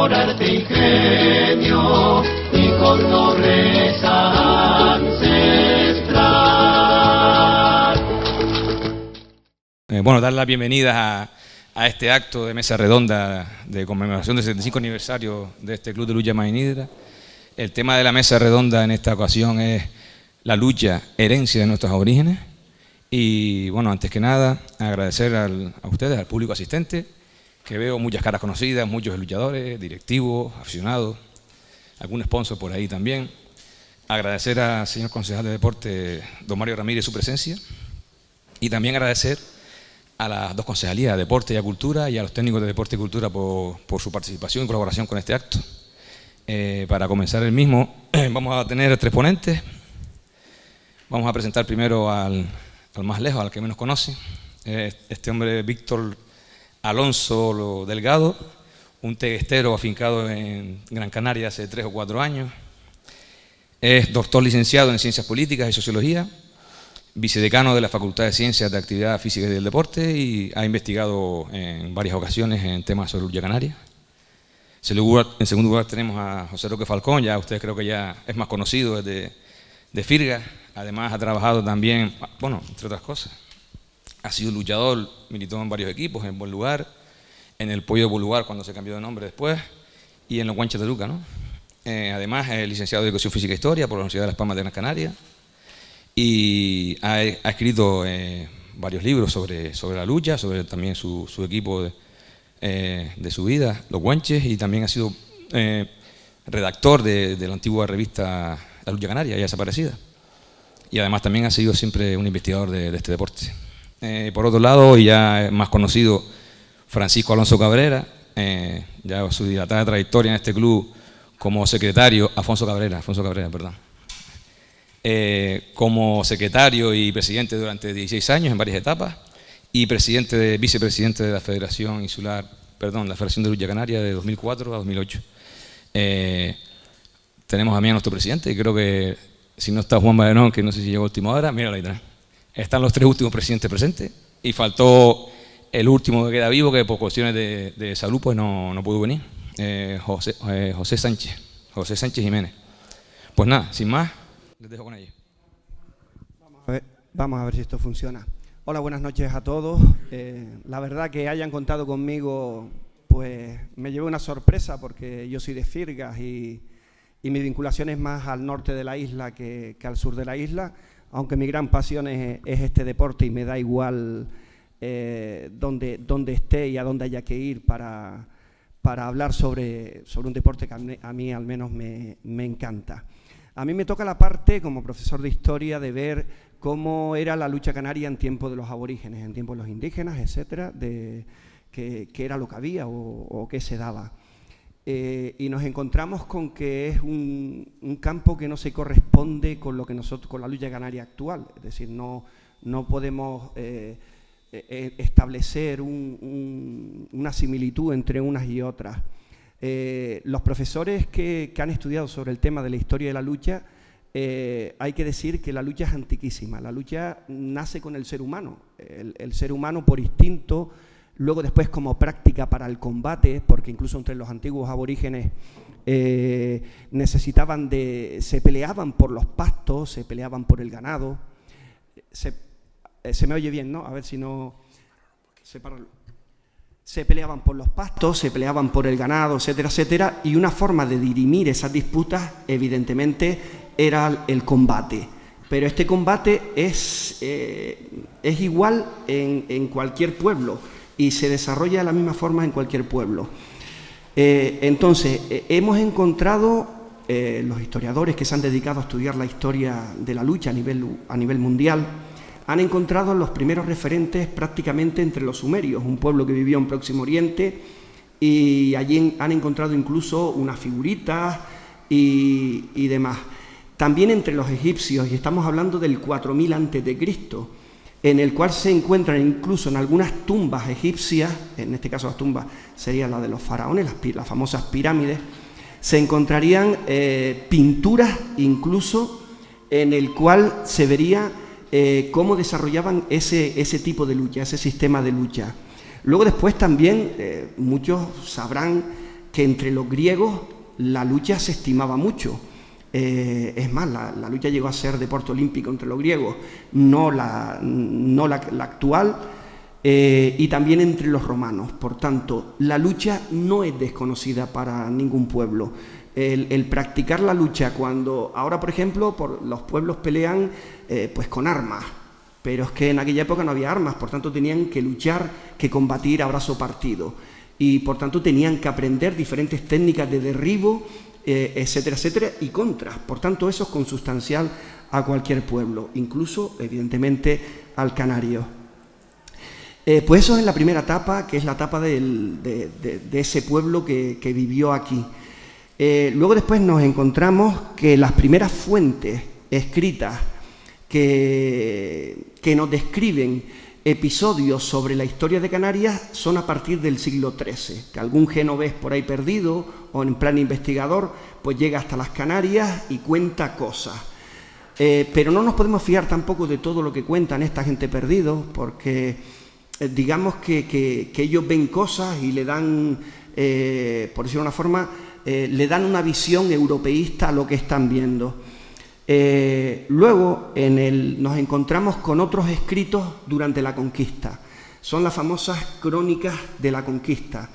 honor, arte, ingenio y con nobleza ancestral. Bueno, dar la bienvenida a este acto de mesa redonda de conmemoración del 75 aniversario de este Club de Lucha Maynidra. El tema de la mesa redonda en esta ocasión es la lucha, herencia de nuestros orígenes. Y bueno, antes que nada, agradecer a ustedes, al público asistente, que veo muchas caras conocidas, muchos luchadores, directivos, aficionados, algún sponsor por ahí también. Agradecer al señor concejal de deporte, don Mario Ramírez, su presencia. Y también agradecer a las dos concejalías, a Deporte y a Cultura, y a los técnicos de Deporte y Cultura por su participación y colaboración con este acto. Para comenzar el mismo, vamos a tener 3 ponentes. Vamos a presentar primero al más lejos, al que menos conoce. Este hombre, Víctor Alonso Delgado, un teguestero afincado en Gran Canaria hace 3 o 4 años. Es doctor licenciado en Ciencias Políticas y Sociología, vicedecano de la Facultad de Ciencias de Actividad Física y del Deporte, y ha investigado en varias ocasiones en temas sobre lucha canaria. En segundo lugar tenemos a José Roque Falcón, ya ustedes creo que ya es más conocido desde de Firga. Además ha trabajado también, bueno, entre otras cosas, ha sido luchador, militó en varios equipos, en Buen Lugar, en el Pollo de Buen Lugar cuando se cambió de nombre después, y en los Guanches de Luca, ¿no? Además es licenciado en Educación Física e Historia por la Universidad de Las Palmas de Gran Canaria, y ha escrito varios libros sobre la lucha, sobre también su equipo de su vida, los Guanches, y también ha sido redactor de la antigua revista La Lucha Canaria, ya desaparecida. Y además también ha sido siempre un investigador de este deporte. Por otro lado, y ya más conocido, Francisco Alonso Cabrera, ya su dilatada trayectoria en este club como secretario, Alfonso Cabrera, perdón. Como secretario y presidente durante 16 años en varias etapas, y vicepresidente de la Federación Insular, la Federación de Lucha Canaria de 2004 a 2008. Tenemos a mí a nuestro presidente, y creo que si no está Juan Marenón, que no sé si llegó a última hora, míralo ahí atrás. Están los 3 últimos presidentes presentes, y faltó el último que queda vivo, que por cuestiones de salud pues no pudo venir, José Sánchez Jiménez. Pues nada, sin más, les dejo con ellos. Vamos a ver si esto funciona. Hola, buenas noches a todos. La verdad que hayan contado conmigo, pues me llevé una sorpresa, porque yo soy de Firgas y mi vinculación es más al norte de la isla que al sur de la isla, aunque mi gran pasión es este deporte, y me da igual dónde esté y a dónde haya que ir para hablar sobre un deporte que a mí al menos me encanta. A mí me toca la parte, como profesor de historia, de ver cómo era la lucha canaria en tiempos de los aborígenes, en tiempos de los indígenas, etcétera, qué era lo que había o qué se daba. Y nos encontramos con que es un campo que no se corresponde con lo que con la lucha canaria actual. Es decir, no podemos establecer una similitud entre unas y otras. Los profesores que han estudiado sobre el tema de la historia de la lucha, hay que decir que la lucha es antiquísima. La lucha nace con el ser humano. El ser humano por instinto, luego después como práctica para el combate, porque incluso entre los antiguos aborígenes se peleaban por los pastos, se peleaban por el ganado. Se me oye bien, ¿no? A ver si no... Se peleaban por los pastos, se peleaban por el ganado, etcétera, etcétera, y una forma de dirimir esas disputas, evidentemente, era el combate. Pero este combate es igual en cualquier pueblo y se desarrolla de la misma forma en cualquier pueblo. Entonces, hemos encontrado, los historiadores que se han dedicado a estudiar la historia de la lucha a nivel mundial, han encontrado los primeros referentes prácticamente entre los sumerios, un pueblo que vivió en Próximo Oriente, y allí han encontrado incluso unas figuritas y demás. También entre los egipcios, y estamos hablando del 4000 a.C., en el cual se encuentran incluso en algunas tumbas egipcias, en este caso las tumbas serían las de los faraones, las famosas pirámides, se encontrarían pinturas incluso en el cual se vería cómo desarrollaban ese tipo de lucha, ese sistema de lucha. Luego después también muchos sabrán que entre los griegos la lucha se estimaba mucho. Es más, la lucha llegó a ser deporte olímpico entre los griegos, no la actual, y también entre los romanos. Por tanto, la lucha no es desconocida para ningún pueblo. El practicar la lucha cuando ahora, por ejemplo, los pueblos pelean pues con armas, pero es que en aquella época no había armas, por tanto tenían que luchar, que combatir a brazo partido, y por tanto tenían que aprender diferentes técnicas de derribo, etcétera, etcétera, y contras. Por tanto, eso es consustancial a cualquier pueblo, incluso, evidentemente, al canario. Pues eso es la primera etapa, que es la etapa de ese pueblo que vivió aquí. Luego después nos encontramos que las primeras fuentes escritas que nos describen episodios sobre la historia de Canarias son a partir del siglo XIII, que algún genovés por ahí perdido o en plan investigador pues llega hasta las Canarias y cuenta cosas. Pero no nos podemos fiar tampoco de todo lo que cuentan esta gente perdido, porque digamos que ellos ven cosas y le dan, por decirlo de una forma, le dan una visión europeísta a lo que están viendo. Luego nos encontramos con otros escritos durante la conquista. Son las famosas crónicas de la conquista.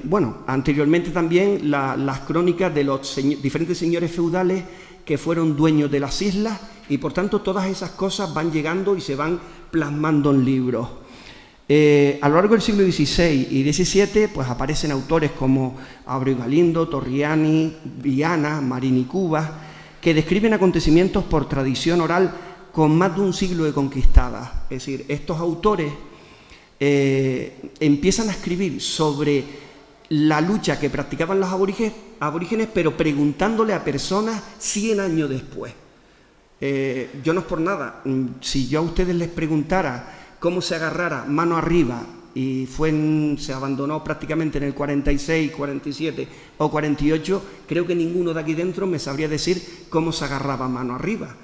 Bueno, anteriormente también las crónicas de los diferentes señores feudales que fueron dueños de las islas, y por tanto todas esas cosas van llegando y se van plasmando en libros. A lo largo del siglo XVI y XVII pues aparecen autores como Áureo Galindo, Torriani, Viana, Marini Cubas, que describen acontecimientos por tradición oral con más de un siglo de conquistadas. Es decir, estos autores empiezan a escribir sobre la lucha que practicaban los aborígenes, pero preguntándole a personas 100 años después. Yo no es por nada, si yo a ustedes les preguntara cómo se agarrara mano arriba, y se abandonó prácticamente en el 46, 47 o 48, creo que ninguno de aquí dentro me sabría decir cómo se agarraba mano arriba.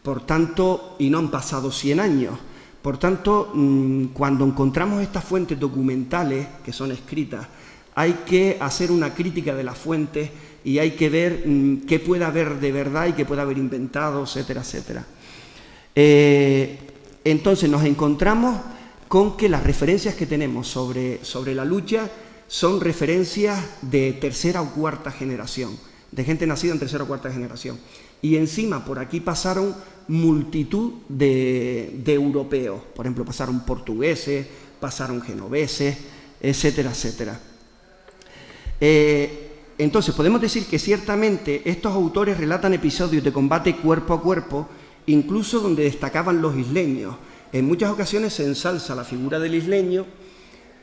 Por tanto, y no han pasado 100 años. Por tanto, cuando encontramos estas fuentes documentales que son escritas, hay que hacer una crítica de las fuentes y hay que ver qué puede haber de verdad y qué puede haber inventado, etcétera, etcétera. Entonces nos encontramos con que las referencias que tenemos sobre la lucha son referencias de tercera o cuarta generación, de gente nacida en tercera o cuarta generación. Y encima por aquí pasaron multitud de europeos, por ejemplo, pasaron portugueses, pasaron genoveses, etcétera, etcétera. Entonces podemos decir que ciertamente estos autores relatan episodios de combate cuerpo a cuerpo, incluso donde destacaban los isleños. En muchas ocasiones se ensalza la figura del isleño,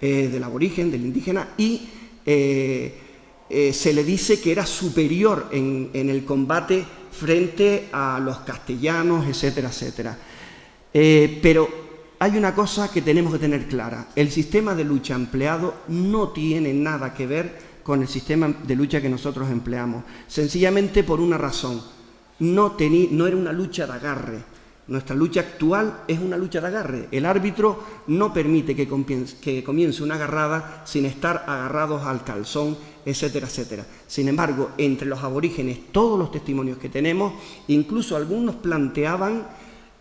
del aborigen, del indígena, y se le dice que era superior en el combate frente a los castellanos, etcétera, etcétera. Pero hay una cosa que tenemos que tener clara: el sistema de lucha empleado no tiene nada que ver con el sistema de lucha que nosotros empleamos, sencillamente por una razón: no era una lucha de agarre. Nuestra lucha actual es una lucha de agarre. El árbitro no permite que comience una agarrada sin estar agarrados al calzón, etcétera, etcétera. Sin embargo, entre los aborígenes, todos los testimonios que tenemos, incluso algunos planteaban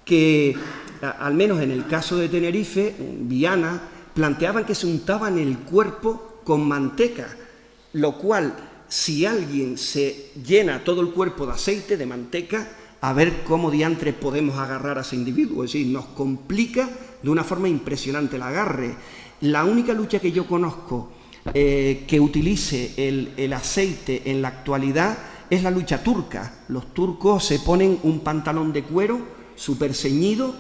que, al menos en el caso de Tenerife, Viana, planteaban que se untaban el cuerpo con manteca, lo cual, si alguien se llena todo el cuerpo de aceite, de manteca, a ver cómo diantre podemos agarrar a ese individuo. Es decir, nos complica de una forma impresionante el agarre. La única lucha que yo conozco que utilice el aceite en la actualidad es la lucha turca. Los turcos se ponen un pantalón de cuero súper ceñido,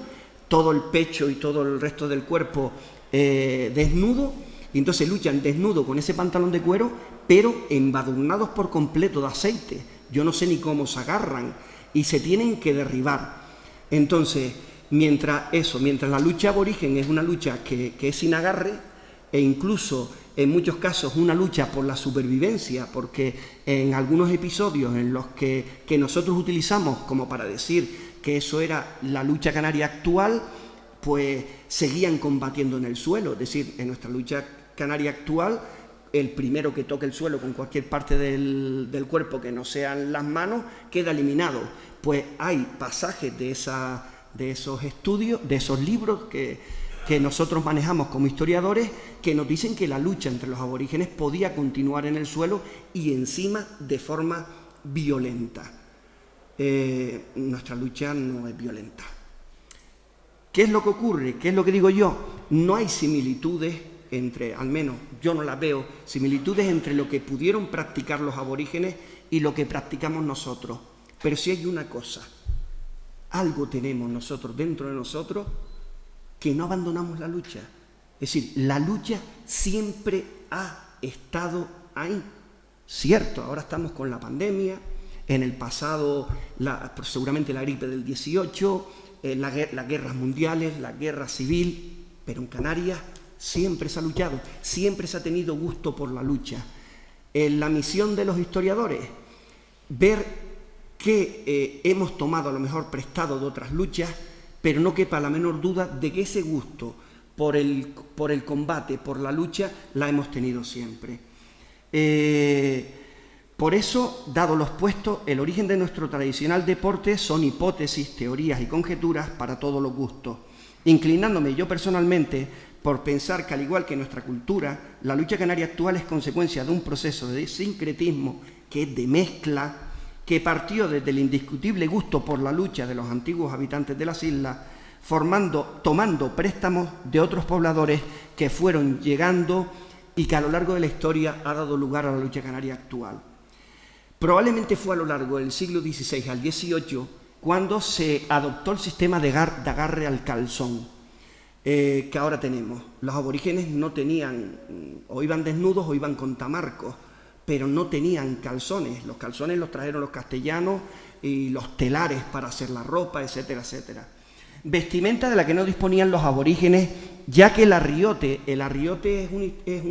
todo el pecho y todo el resto del cuerpo desnudo, y entonces luchan desnudo con ese pantalón de cuero, pero embadurnados por completo de aceite. Yo no sé ni cómo se agarran, y se tienen que derribar. Entonces, mientras la lucha aborigen es una lucha que es sin agarre, e incluso en muchos casos una lucha por la supervivencia, porque en algunos episodios en los que nosotros utilizamos como para decir que eso era la lucha canaria actual, pues seguían combatiendo en el suelo. Es decir, en nuestra lucha canaria actual el primero que toque el suelo con cualquier parte del cuerpo que no sean las manos queda eliminado. Pues hay pasajes de esos estudios, de esos libros que nosotros manejamos como historiadores, que nos dicen que la lucha entre los aborígenes podía continuar en el suelo y encima de forma violenta. Nuestra lucha no es violenta. ¿Qué es lo que ocurre? ¿Qué es lo que digo yo? No hay similitudes entre, al menos yo no las veo, similitudes entre lo que pudieron practicar los aborígenes y lo que practicamos nosotros. Pero sí hay una cosa, algo tenemos nosotros dentro de nosotros que no abandonamos la lucha. Es decir, la lucha siempre ha estado ahí. Cierto, ahora estamos con la pandemia, en el pasado seguramente la gripe del 18, las guerras mundiales, la guerra civil, pero en Canarias siempre se ha luchado, siempre se ha tenido gusto por la lucha. La misión de los historiadores, ver que hemos tomado a lo mejor prestado de otras luchas, pero no quepa la menor duda de que ese gusto por el combate, por la lucha, la hemos tenido siempre. Por eso, dados los puestos, el origen de nuestro tradicional deporte son hipótesis, teorías y conjeturas para todos los gustos, inclinándome yo personalmente por pensar que, al igual que nuestra cultura, la lucha canaria actual es consecuencia de un proceso de sincretismo, que es de mezcla, que partió desde el indiscutible gusto por la lucha de los antiguos habitantes de las islas, tomando préstamos de otros pobladores que fueron llegando y que a lo largo de la historia ha dado lugar a la lucha canaria actual. Probablemente fue a lo largo del siglo XVI al XVIII cuando se adoptó el sistema de agarre al calzón que ahora tenemos. Los aborígenes no tenían, o iban desnudos o iban con tamarcos, pero no tenían calzones. Los calzones los trajeron los castellanos y los telares para hacer la ropa, etcétera, etcétera. Vestimenta de la que no disponían los aborígenes, ya que el arriote es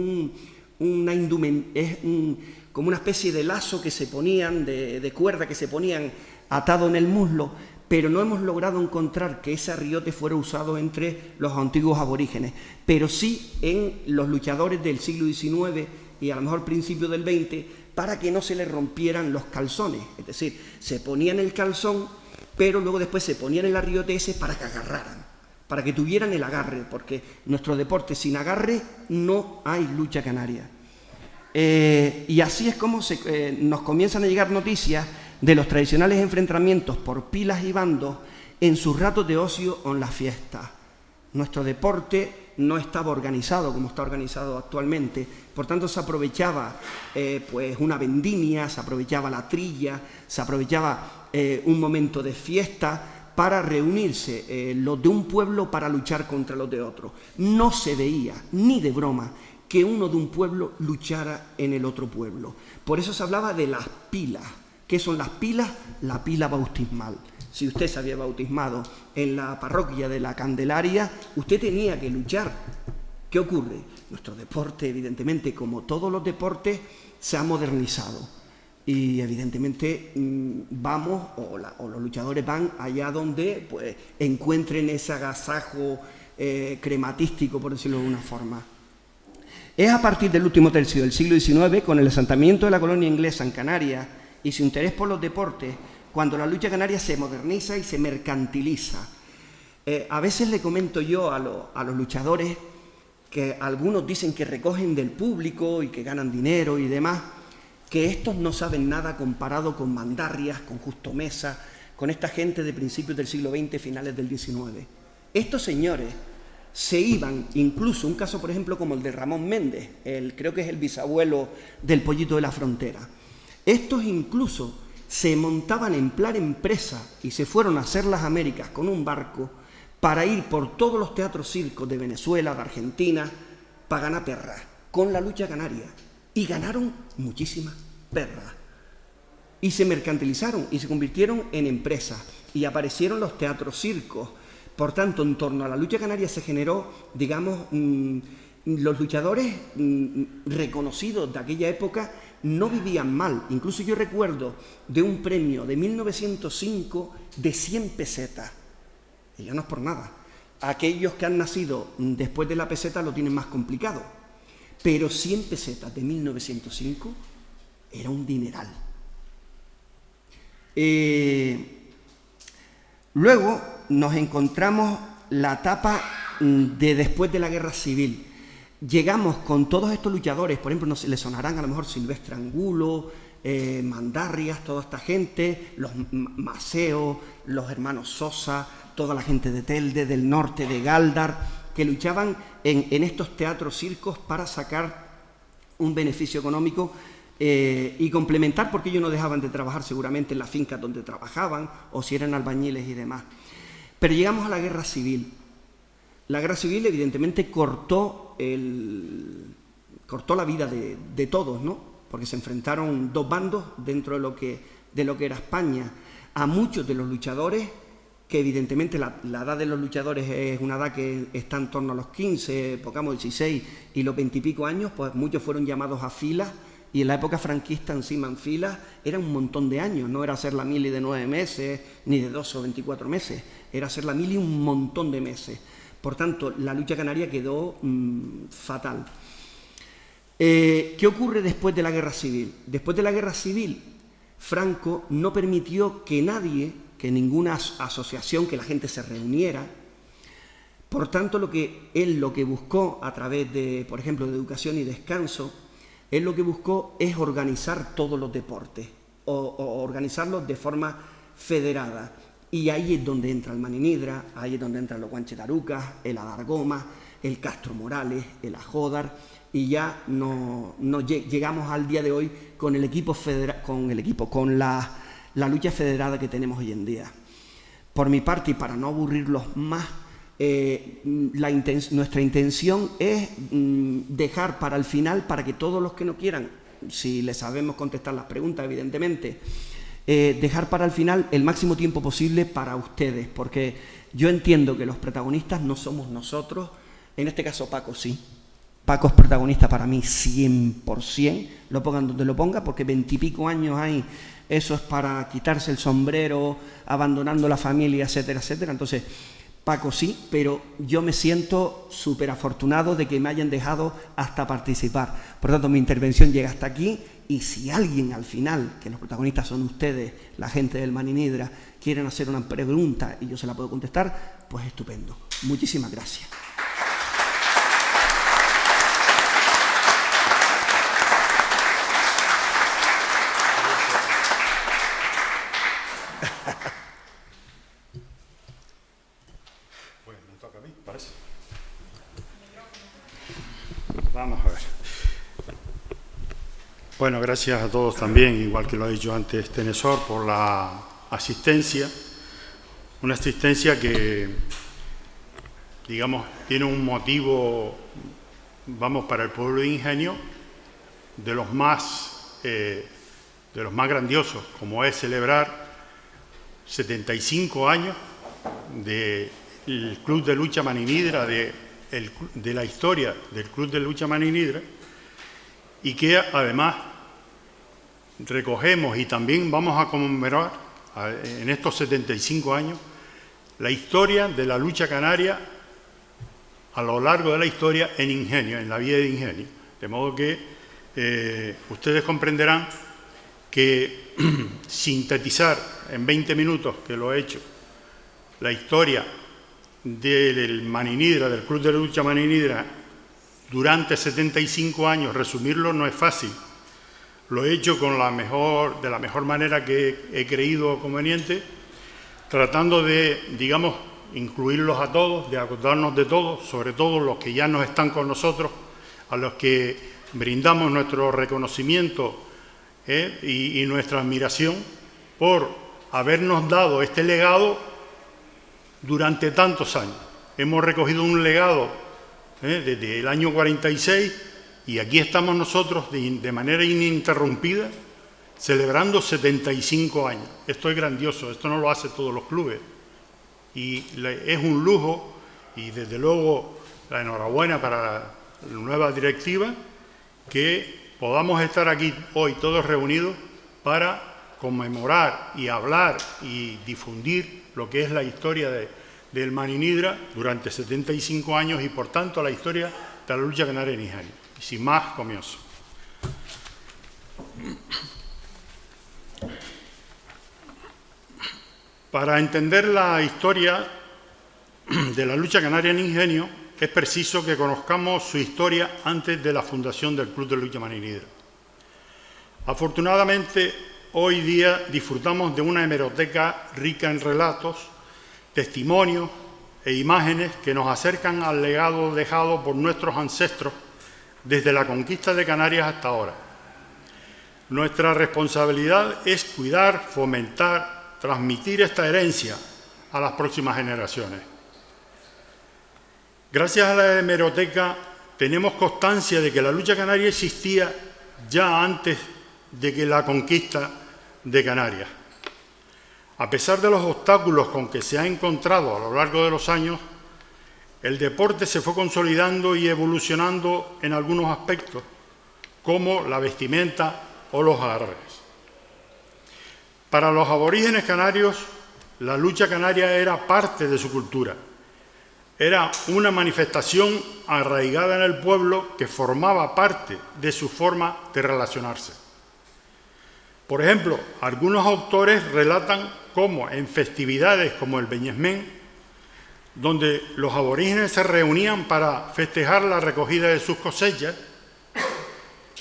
como una especie de lazo que se ponían, de cuerda que se ponían atado en el muslo, pero no hemos logrado encontrar que ese arriote fuera usado entre los antiguos aborígenes, pero sí en los luchadores del siglo XIX y a lo mejor principio del XX, para que no se les rompieran los calzones. Es decir, se ponían el calzón, pero luego después se ponían el arriote ese para que agarraran, para que tuvieran el agarre, porque nuestro deporte sin agarre no hay lucha canaria. Y así es como nos comienzan a llegar noticias de los tradicionales enfrentamientos por pilas y bandos en sus ratos de ocio o en las fiestas. Nuestro deporte no estaba organizado como está organizado actualmente, por tanto se aprovechaba pues una vendimia, se aprovechaba la trilla, se aprovechaba un momento de fiesta para reunirse los de un pueblo para luchar contra los de otro. No se veía ni de broma que uno de un pueblo luchara en el otro pueblo. Por eso se hablaba de las pilas. ¿Qué son las pilas? La pila bautismal. Si usted se había bautismado en la parroquia de la Candelaria, usted tenía que luchar. ¿Qué ocurre? Nuestro deporte, evidentemente, como todos los deportes, se ha modernizado. Y evidentemente vamos, o los luchadores van allá donde pues, encuentren ese agasajo crematístico, por decirlo de alguna forma. Es a partir del último tercio del siglo XIX, con el asentamiento de la colonia inglesa en Canarias y su interés por los deportes, cuando la lucha canaria se moderniza y se mercantiliza. A veces le comento yo a los luchadores, que algunos dicen que recogen del público y que ganan dinero y demás, que estos no saben nada comparado con Mandarrias, con Justo Mesa, con esta gente de principios del siglo XX, finales del XIX. Estos señores se iban, incluso un caso por ejemplo como el de Ramón Méndez, creo que es el bisabuelo del Pollito de la Frontera. Estos incluso se montaban en plan empresa y se fueron a hacer las Américas con un barco para ir por todos los teatros circos de Venezuela, de Argentina, para ganar perras, con la lucha canaria. Y ganaron muchísimas perras. Y se mercantilizaron y se convirtieron en empresas. Y aparecieron los teatros circos. Por tanto, en torno a la lucha canaria se generó, digamos, los luchadores reconocidos de aquella época no vivían mal. Incluso yo recuerdo de un premio de 1905 de 100 pesetas. Y ya no es por nada. Aquellos que han nacido después de la peseta lo tienen más complicado. pero 100 pesetas de 1905 era un dineral. Luego nos encontramos la etapa de después de la Guerra Civil. Llegamos con todos estos luchadores, por ejemplo, les sonarán a lo mejor Silvestre Angulo, Mandarrias, toda esta gente, los Maceo, los hermanos Sosa, toda la gente de Telde, del norte, de Gáldar, que luchaban en estos teatros circos para sacar un beneficio económico y complementar, porque ellos no dejaban de trabajar seguramente en las fincas donde trabajaban, o si eran albañiles y demás. Pero llegamos a la Guerra Civil. La Guerra Civil evidentemente cortó la vida de todos, ¿no? Porque se enfrentaron dos bandos dentro de lo que era España. A muchos de los luchadores, que evidentemente la edad de los luchadores es una edad que está en torno a los 15, pongamos 16 y los 20 y pico años, pues muchos fueron llamados a filas, y en la época franquista encima en filas era un montón de años, no era hacer la mili de 9 meses, ni de 12 o 24 meses, era hacer la mili un montón de meses. Por tanto, la lucha canaria quedó fatal. ¿Qué ocurre después de la Guerra Civil? Después de la Guerra Civil, Franco no permitió que nadie, que ninguna asociación, que la gente se reuniera. Por tanto, lo que buscó a través de, por ejemplo, de Educación y Descanso, él lo que buscó es organizar todos los deportes, o organizarlos de forma federada. Y ahí es donde entra el Maninidra, ahí es donde entran los Guanchetarucas, el Adargoma, el Castro Morales, el Ajódar, y ya llegamos al día de hoy con el equipo con la lucha federada que tenemos hoy en día. Por mi parte, y para no aburrirlos más, nuestra intención es dejar para el final, para que todos los que no quieran, si les sabemos contestar las preguntas, evidentemente, dejar para el final el máximo tiempo posible para ustedes, porque yo entiendo que los protagonistas no somos nosotros, en este caso Paco sí. Paco es protagonista para mí 100%, lo pongan donde lo ponga, porque 20 y pico años hay, eso es para quitarse el sombrero, abandonando la familia, etcétera, etcétera. Entonces, Paco sí, pero yo me siento súper afortunado de que me hayan dejado hasta participar. Por tanto, mi intervención llega hasta aquí, y si alguien al final, que los protagonistas son ustedes, la gente del Maninidra, quieren hacer una pregunta y yo se la puedo contestar, pues estupendo. Muchísimas gracias. Vamos a ver. Bueno, gracias a todos también, igual que lo ha dicho antes Tenesor, por la asistencia. Una asistencia que, digamos, tiene un motivo, vamos, para el pueblo de Ingenio, de los más grandiosos, como es celebrar 75 años del Club de Lucha Maninidra, de la historia del Club de Lucha Maninidra, y que además recogemos y también vamos a conmemorar en estos 75 años la historia de la lucha canaria a lo largo de la historia en Ingenio, en la vida de Ingenio. De modo que ustedes comprenderán que sintetizar en 20 minutos, que lo he hecho, la historia del Maninidra, del Club de Lucha Maninidra, durante 75 años, resumirlo no es fácil. Lo he hecho de la mejor manera que he creído conveniente, tratando de, digamos, incluirlos a todos, de acordarnos de todos, sobre todo los que ya no están con nosotros, a los que brindamos nuestro reconocimiento y nuestra admiración por habernos dado este legado durante tantos años. Hemos recogido un legado desde el año 46 y aquí estamos nosotros de manera ininterrumpida celebrando 75 años. Esto es grandioso, esto no lo hacen todos los clubes y es un lujo, y desde luego la enhorabuena para la nueva directiva, que podamos estar aquí hoy todos reunidos para conmemorar y hablar y difundir lo que es la historia del Maninidra durante 75 años y, por tanto, la historia de la lucha canaria en Ingenio. Y sin más, comienzo. Para entender la historia de la lucha canaria en Ingenio, es preciso que conozcamos su historia antes de la fundación del Club de Lucha Marinidra. Afortunadamente, hoy día disfrutamos de una hemeroteca rica en relatos, testimonios e imágenes que nos acercan al legado dejado por nuestros ancestros desde la conquista de Canarias hasta ahora. Nuestra responsabilidad es cuidar, fomentar, transmitir esta herencia a las próximas generaciones. Gracias a la hemeroteca tenemos constancia de que la lucha canaria existía ya antes de que la conquista de Canarias. A pesar de los obstáculos con que se ha encontrado a lo largo de los años, el deporte se fue consolidando y evolucionando en algunos aspectos, como la vestimenta o los agarres. Para los aborígenes canarios, la lucha canaria era parte de su cultura. Era una manifestación arraigada en el pueblo que formaba parte de su forma de relacionarse. Por ejemplo, algunos autores relatan cómo en festividades como el Beñesmén, donde los aborígenes se reunían para festejar la recogida de sus cosechas,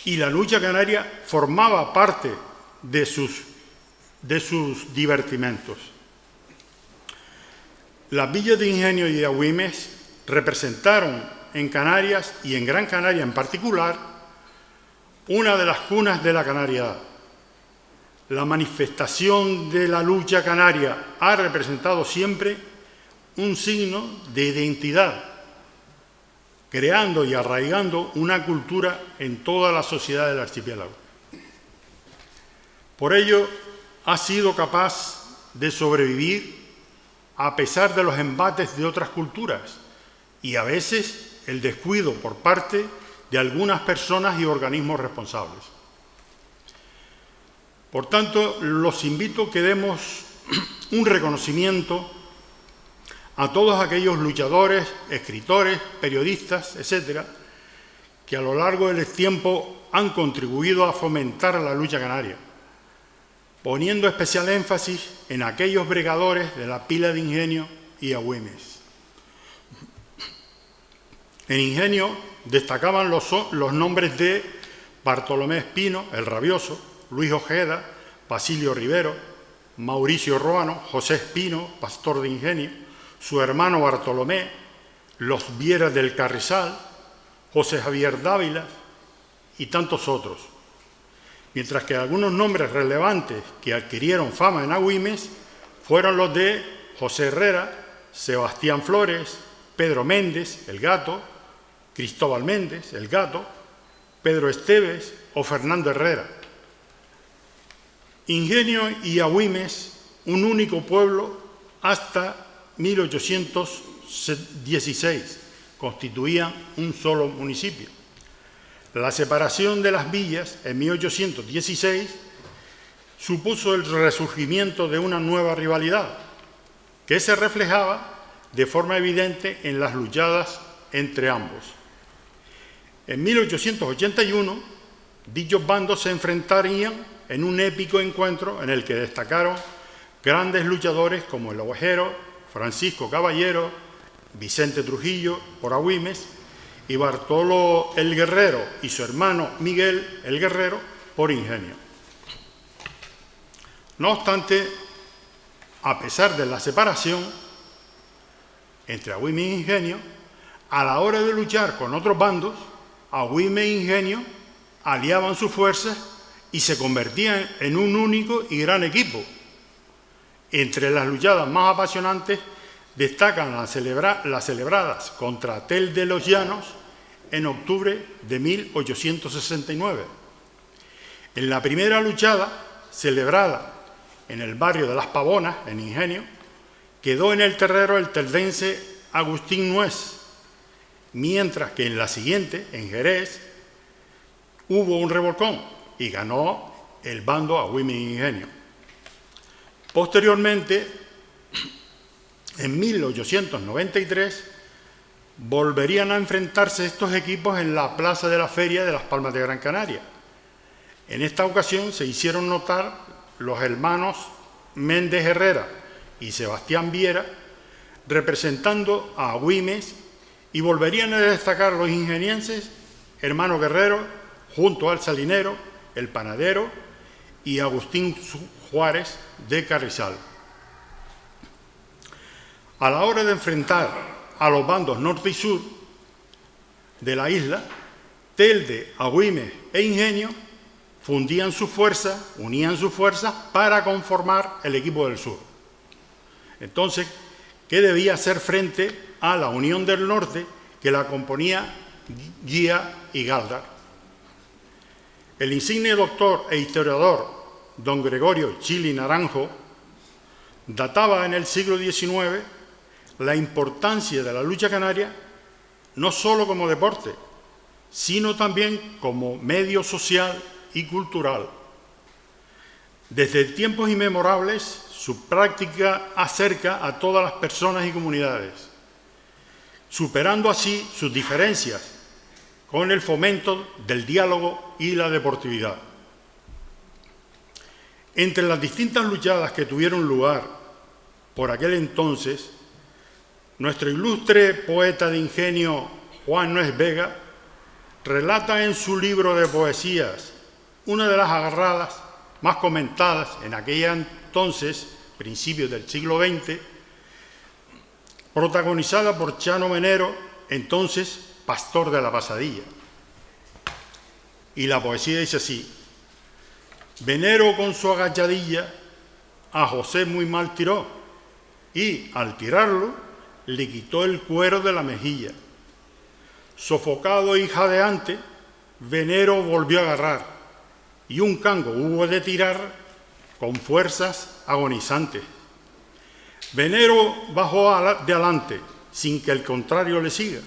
y la lucha canaria formaba parte de sus divertimentos. Las villas de Ingenio y de Agüimes representaron en Canarias, y en Gran Canaria en particular, una de las cunas de la canariedad. La manifestación de la lucha canaria ha representado siempre un signo de identidad, creando y arraigando una cultura en toda la sociedad del archipiélago. Por ello, ha sido capaz de sobrevivir a pesar de los embates de otras culturas y a veces el descuido por parte de algunas personas y organismos responsables. Por tanto, los invito a que demos un reconocimiento a todos aquellos luchadores, escritores, periodistas, etcétera, que a lo largo del tiempo han contribuido a fomentar la lucha canaria, poniendo especial énfasis en aquellos bregadores de la pila de Ingenio y Agüimes. En Ingenio destacaban los nombres de Bartolomé Espino, el Rabioso, Luis Ojeda, Basilio Rivero, Mauricio Ruano, José Espino, pastor de Ingenio, su hermano Bartolomé, los Viera del Carrizal, José Javier Dávila y tantos otros. Mientras que algunos nombres relevantes que adquirieron fama en Agüimes fueron los de José Herrera, Sebastián Flores, Pedro Méndez, el Gato, Cristóbal Méndez, el Gato, Pedro Esteves o Fernando Herrera. Ingenio y Agüimes, un único pueblo hasta 1816, constituían un solo municipio. La separación de las villas en 1816 supuso el resurgimiento de una nueva rivalidad, que se reflejaba de forma evidente en las luchadas entre ambos. En 1881, dichos bandos se enfrentarían en un épico encuentro en el que destacaron grandes luchadores como el Ovejero, Francisco Caballero, Vicente Trujillo por Agüimes y Bartolo el Guerrero y su hermano Miguel el Guerrero por Ingenio. No obstante, a pesar de la separación entre Agüimes e Ingenio, a la hora de luchar con otros bandos, Agüimes e Ingenio aliaban sus fuerzas y se convertían en un único y gran equipo. Entre las luchadas más apasionantes destacan las celebradas contra Tel de los Llanos en octubre de 1869. En la primera luchada, celebrada en el barrio de Las Pavonas, en Ingenio, quedó en el terrero el teldense Agustín Nuez, mientras que en la siguiente, en Jerez, hubo un revolcón y ganó el bando Agüimes e Ingenio. Posteriormente, en 1893, volverían a enfrentarse estos equipos en la Plaza de la Feria de Las Palmas de Gran Canaria. En esta ocasión se hicieron notar los hermanos Méndez Herrera y Sebastián Viera, representando a Agüimes, y volverían a destacar los ingenienses, hermano Guerrero, junto al Salinero, el Panadero y Agustín Juárez de Carrizal. A la hora de enfrentar a los bandos norte y sur de la isla, Telde, Agüimes e Ingenio unían sus fuerzas para conformar el equipo del sur. Entonces, ¿qué debía hacer frente a la Unión del Norte que la componía Guía y Galdar? El insigne doctor e historiador don Gregorio Chili Naranjo databa en el siglo XIX la importancia de la lucha canaria no solo como deporte, sino también como medio social y cultural. Desde tiempos inmemorables, su práctica acerca a todas las personas y comunidades, superando así sus diferencias con el fomento del diálogo y la deportividad. Entre las distintas luchadas que tuvieron lugar por aquel entonces, nuestro ilustre poeta de ingenio Juan Nuez Vega relata en su libro de poesías una de las agarradas más comentadas en aquella entonces, principios del siglo XX, protagonizada por Chano Menero, entonces pastor de la Pasadilla. Y la poesía dice así: Venero con su agachadilla a José muy mal tiró, y al tirarlo le quitó el cuero de la mejilla. Sofocado y jadeante, Venero volvió a agarrar, y un cango hubo de tirar con fuerzas agonizantes. Venero bajó de adelante, sin que el contrario le siga.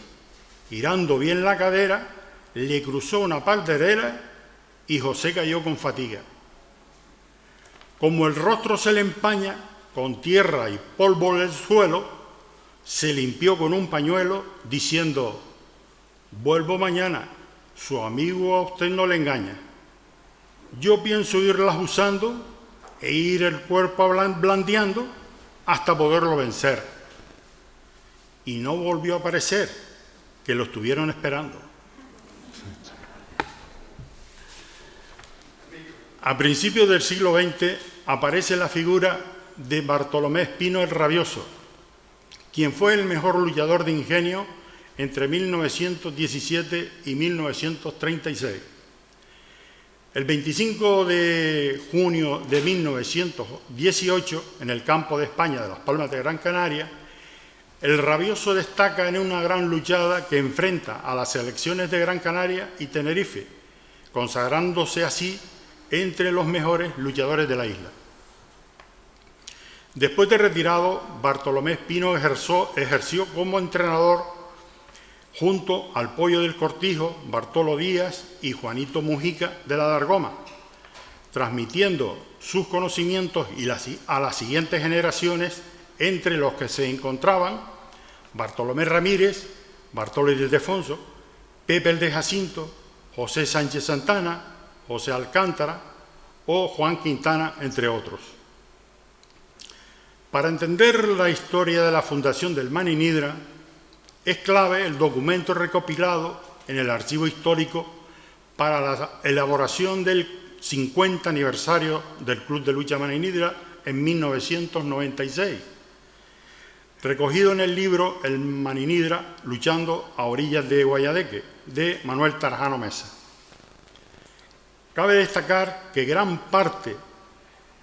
Girando bien la cadera, le cruzó una palderera y José cayó con fatiga. Como el rostro se le empaña con tierra y polvo del suelo, se limpió con un pañuelo diciendo: vuelvo mañana, su amigo a usted no le engaña. Yo pienso irlas usando e ir el cuerpo blandeando hasta poderlo vencer. Y no volvió a aparecer, que lo estuvieron esperando. A principios del siglo XX aparece la figura de Bartolomé Espino el Rabioso, quien fue el mejor luchador de ingenio entre 1917 y 1936. El 25 de junio de 1918, en el campo de España de Las Palmas de Gran Canaria, el Rabioso destaca en una gran luchada que enfrenta a las selecciones de Gran Canaria y Tenerife, consagrándose así entre los mejores luchadores de la isla. Después de retirado, Bartolomé Espino ejerció como entrenador junto al Pollo del Cortijo, Bartolo Díaz y Juanito Mujica de la Dargoma, transmitiendo sus conocimientos a las siguientes generaciones, entre los que se encontraban Bartolomé Ramírez, Bartolo Ildefonso, Pepe el de Jacinto, José Sánchez Santana, José Alcántara o Juan Quintana, entre otros. Para entender la historia de la fundación del Maninidra, es clave el documento recopilado en el archivo histórico para la elaboración del 50 aniversario del Club de Lucha Maninidra en 1996, recogido en el libro El Maninidra luchando a orillas de Guayadeque, de Manuel Tarjano Mesa. Cabe destacar que gran parte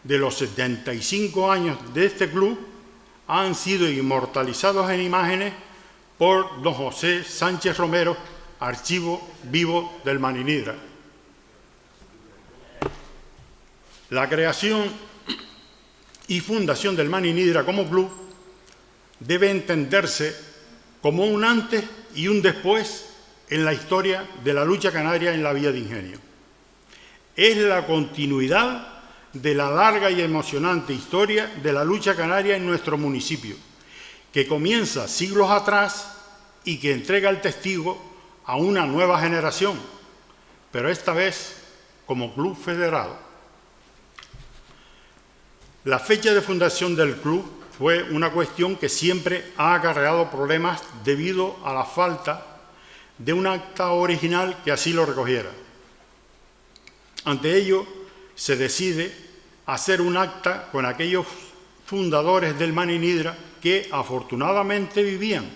de los 75 años de este club han sido inmortalizados en imágenes por don José Sánchez Romero, archivo vivo del Maninidra. La creación y fundación del Maninidra como club debe entenderse como un antes y un después en la historia de la lucha canaria en la vía de ingenio. Es la continuidad de la larga y emocionante historia de la lucha canaria en nuestro municipio, que comienza siglos atrás y que entrega el testigo a una nueva generación, pero esta vez como club federado. La fecha de fundación del club fue una cuestión que siempre ha acarreado problemas debido a la falta de un acta original que así lo recogiera. Ante ello, se decide hacer un acta con aquellos fundadores del Maninidra que afortunadamente vivían: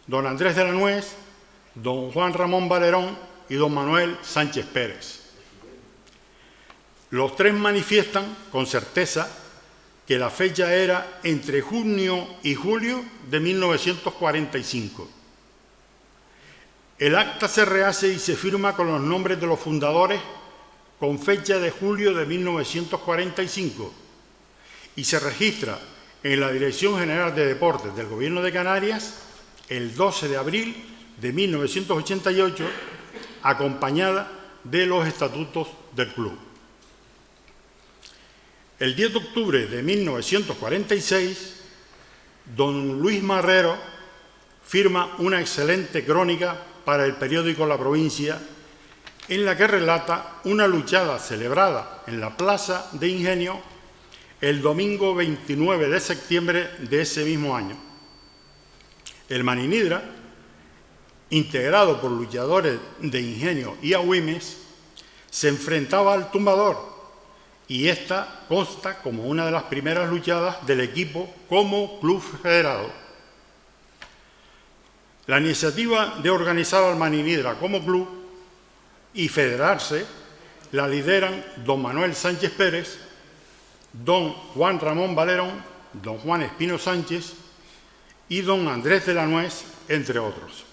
don Andrés de la Nuez, don Juan Ramón Valerón y don Manuel Sánchez Pérez. Los tres manifiestan con certeza que la fecha era entre junio y julio de 1945. El acta se rehace y se firma con los nombres de los fundadores con fecha de julio de 1945 y se registra en la Dirección General de Deportes del Gobierno de Canarias el 12 de abril de 1988, acompañada de los estatutos del club. El 10 de octubre de 1946, don Luis Marrero firma una excelente crónica para el periódico La Provincia, en la que relata una luchada celebrada en la Plaza de Ingenio el domingo 29 de septiembre de ese mismo año. El Maninidra, integrado por luchadores de Ingenio y Agüimes, se enfrentaba al Tumbador, y esta consta como una de las primeras luchadas del equipo como club federado. La iniciativa de organizar al Maninidra como club y federarse la lideran don Manuel Sánchez Pérez, don Juan Ramón Valerón, don Juan Espino Sánchez y don Andrés de la Nuez, entre otros.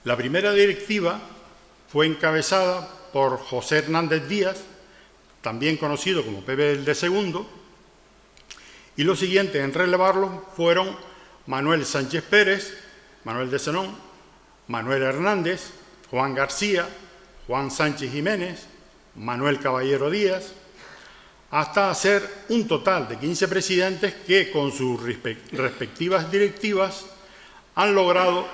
La primera directiva fue encabezada por José Hernández Díaz, también conocido como Pepe el de Segundo, y los siguientes en relevarlo fueron Manuel Sánchez Pérez, Manuel de Zenón, Manuel Hernández, Juan García, Juan Sánchez Jiménez, Manuel Caballero Díaz, hasta hacer un total de 15 presidentes que, con sus respectivas directivas, han logrado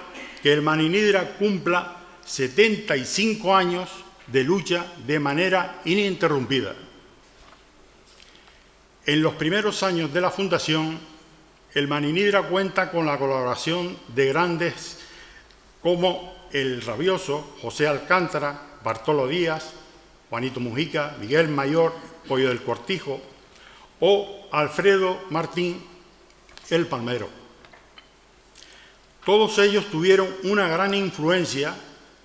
que el Maninidra cumpla 75 años de lucha de manera ininterrumpida. En los primeros años de la fundación, el Maninidra cuenta con la colaboración de grandes como el rabioso José Alcántara, Bartolo Díaz, Juanito Mujica, Miguel Mayor, Pollo del Cortijo o Alfredo Martín, el Palmero. Todos ellos tuvieron una gran influencia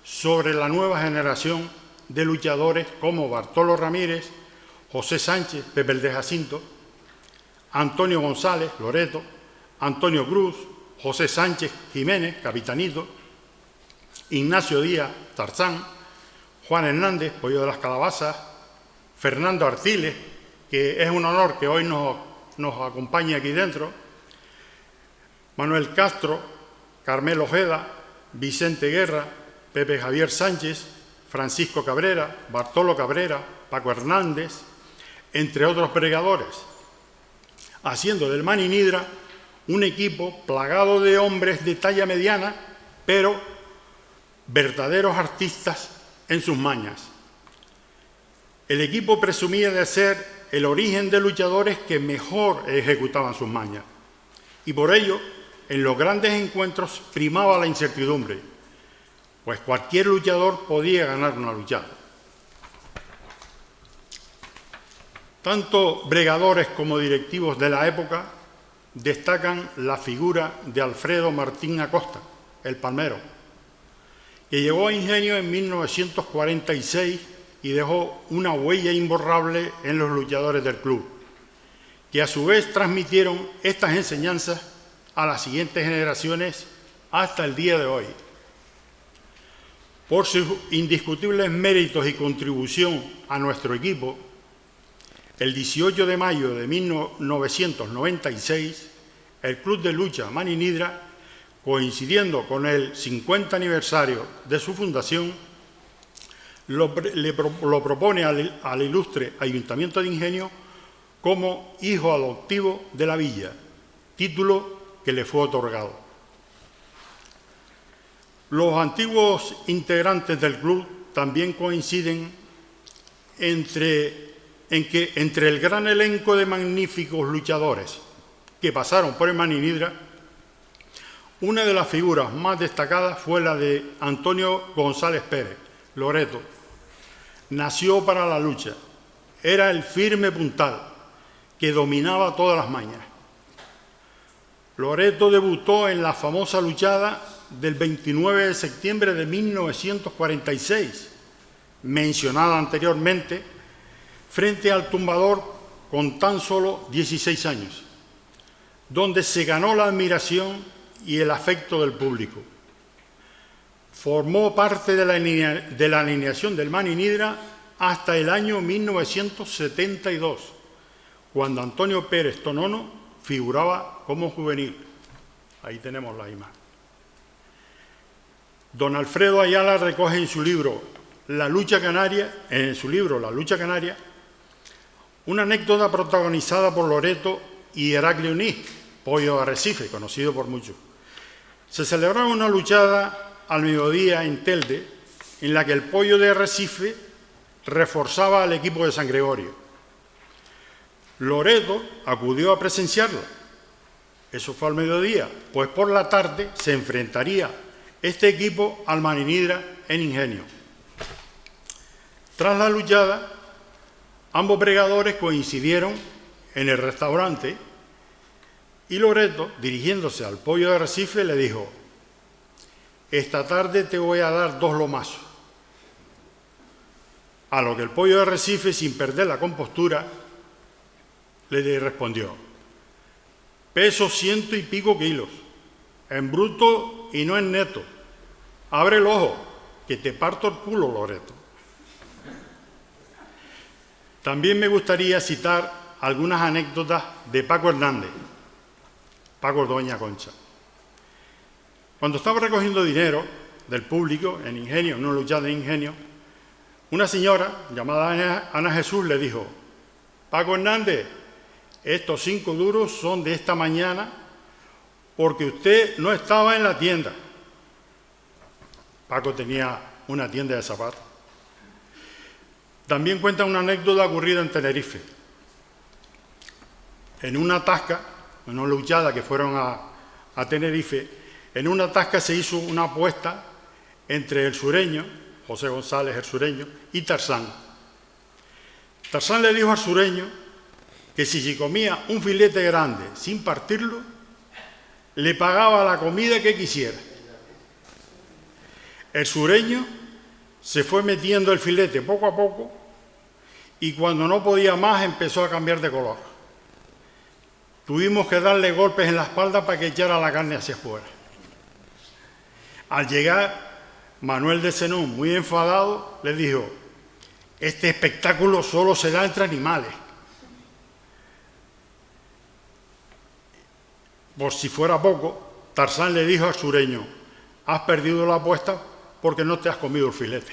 sobre la nueva generación de luchadores como Bartolo Ramírez, José Sánchez, Pepe el de Jacinto, Antonio González, Loreto, Antonio Cruz, José Sánchez Jiménez, Capitanito, Ignacio Díaz, Tarzán, Juan Hernández, Pollo de las Calabazas, Fernando Artiles, que es un honor que hoy nos acompañe aquí dentro, Manuel Castro, Carmelo Ojeda, Vicente Guerra, Pepe Javier Sánchez, Francisco Cabrera, Bartolo Cabrera, Paco Hernández, entre otros pregadores, haciendo del Maninidra un equipo plagado de hombres de talla mediana, pero verdaderos artistas en sus mañas. El equipo presumía de ser el origen de luchadores que mejor ejecutaban sus mañas, y por ello, en los grandes encuentros primaba la incertidumbre, pues cualquier luchador podía ganar una luchada. Tanto bregadores como directivos de la época destacan la figura de Alfredo Martín Acosta, el Palmero, que llegó a Ingenio en 1946 y dejó una huella imborrable en los luchadores del club, que a su vez transmitieron estas enseñanzas a las siguientes generaciones hasta el día de hoy. Por sus indiscutibles méritos y contribución a nuestro equipo, el 18 de mayo de 1996, el Club de Lucha Maninidra, coincidiendo con el 50 aniversario de su fundación, lo propone al ilustre Ayuntamiento de Ingenio como hijo adoptivo de la villa, título que le fue otorgado. Los antiguos integrantes del club también coinciden en que entre el gran elenco de magníficos luchadores que pasaron por el Maninidra, una de las figuras más destacadas fue la de Antonio González Pérez, Loreto. Nació para la lucha, era el firme puntal que dominaba todas las mañas. Loreto debutó en la famosa luchada del 29 de septiembre de 1946, mencionada anteriormente, frente al tumbador con tan solo 16 años, donde se ganó la admiración y el afecto del público. Formó parte de la alineación del Maninidra hasta el año 1972, cuando Antonio Pérez Tonono figuraba como juvenil. Ahí tenemos la imagen. Don Alfredo Ayala recoge en su libro La Lucha Canaria, una anécdota protagonizada por Loreto y Heraclio Nis, pollo de Arrecife, conocido por muchos. Se celebraba una luchada al mediodía en Telde, en la que el pollo de Arrecife reforzaba al equipo de San Gregorio. Loreto acudió a presenciarla. Eso fue al mediodía, pues por la tarde se enfrentaría este equipo al Maninidra en Ingenio. Tras la luchada, ambos pregadores coincidieron en el restaurante y Loreto, dirigiéndose al pollo de Arrecife, le dijo: esta tarde te voy a dar 2 lomazos. A lo que el pollo de Arrecife, sin perder la compostura, le respondió: peso 100 y pico kilos, en bruto y no en neto. Abre el ojo, que te parto el culo, Loreto. También me gustaría citar algunas anécdotas de Paco Hernández, Paco Doña Concha. Cuando estaba recogiendo dinero del público en Ingenio, en una luchada de Ingenio, una señora llamada Ana Jesús le dijo: Paco Hernández, estos 5 duros son de esta mañana porque usted no estaba en la tienda. Paco tenía una tienda de zapatos. También cuenta una anécdota ocurrida en Tenerife. En una tasca, en una luchada que fueron a Tenerife, en una tasca se hizo una apuesta entre el sureño, José González el sureño, y Tarzán. Tarzán le dijo al sureño que si comía un filete grande sin partirlo, le pagaba la comida que quisiera. El sureño se fue metiendo el filete poco a poco y cuando no podía más empezó a cambiar de color. Tuvimos que darle golpes en la espalda para que echara la carne hacia afuera. Al llegar, Manuel de Zenón, muy enfadado, le dijo: este espectáculo solo se da entre animales. Por si fuera poco, Tarzán le dijo al sureño: has perdido la apuesta porque no te has comido el filete.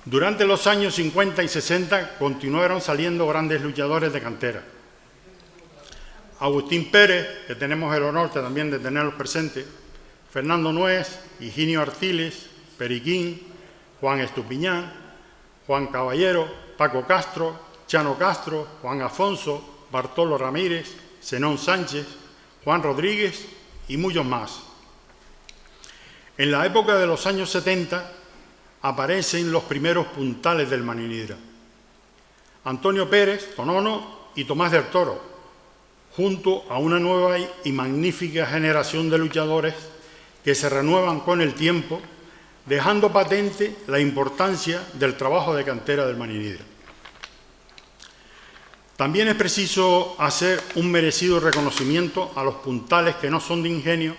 Durante los años 50 y 60 continuaron saliendo grandes luchadores de cantera. Agustín Pérez, que tenemos el honor también de tenerlos presentes, Fernando Nuez, Higinio Artiles, Periquín, Juan Estupiñán, Juan Caballero, Paco Castro, Chano Castro, Juan Afonso, Bartolo Ramírez, Zenón Sánchez, Juan Rodríguez y muchos más. En la época de los años 70 aparecen los primeros puntales del Maninidra: Antonio Pérez, Tonono y Tomás del Toro, junto a una nueva y magnífica generación de luchadores que se renuevan con el tiempo, dejando patente la importancia del trabajo de cantera del Maninidra. También es preciso hacer un merecido reconocimiento a los puntales que no son de Ingenio,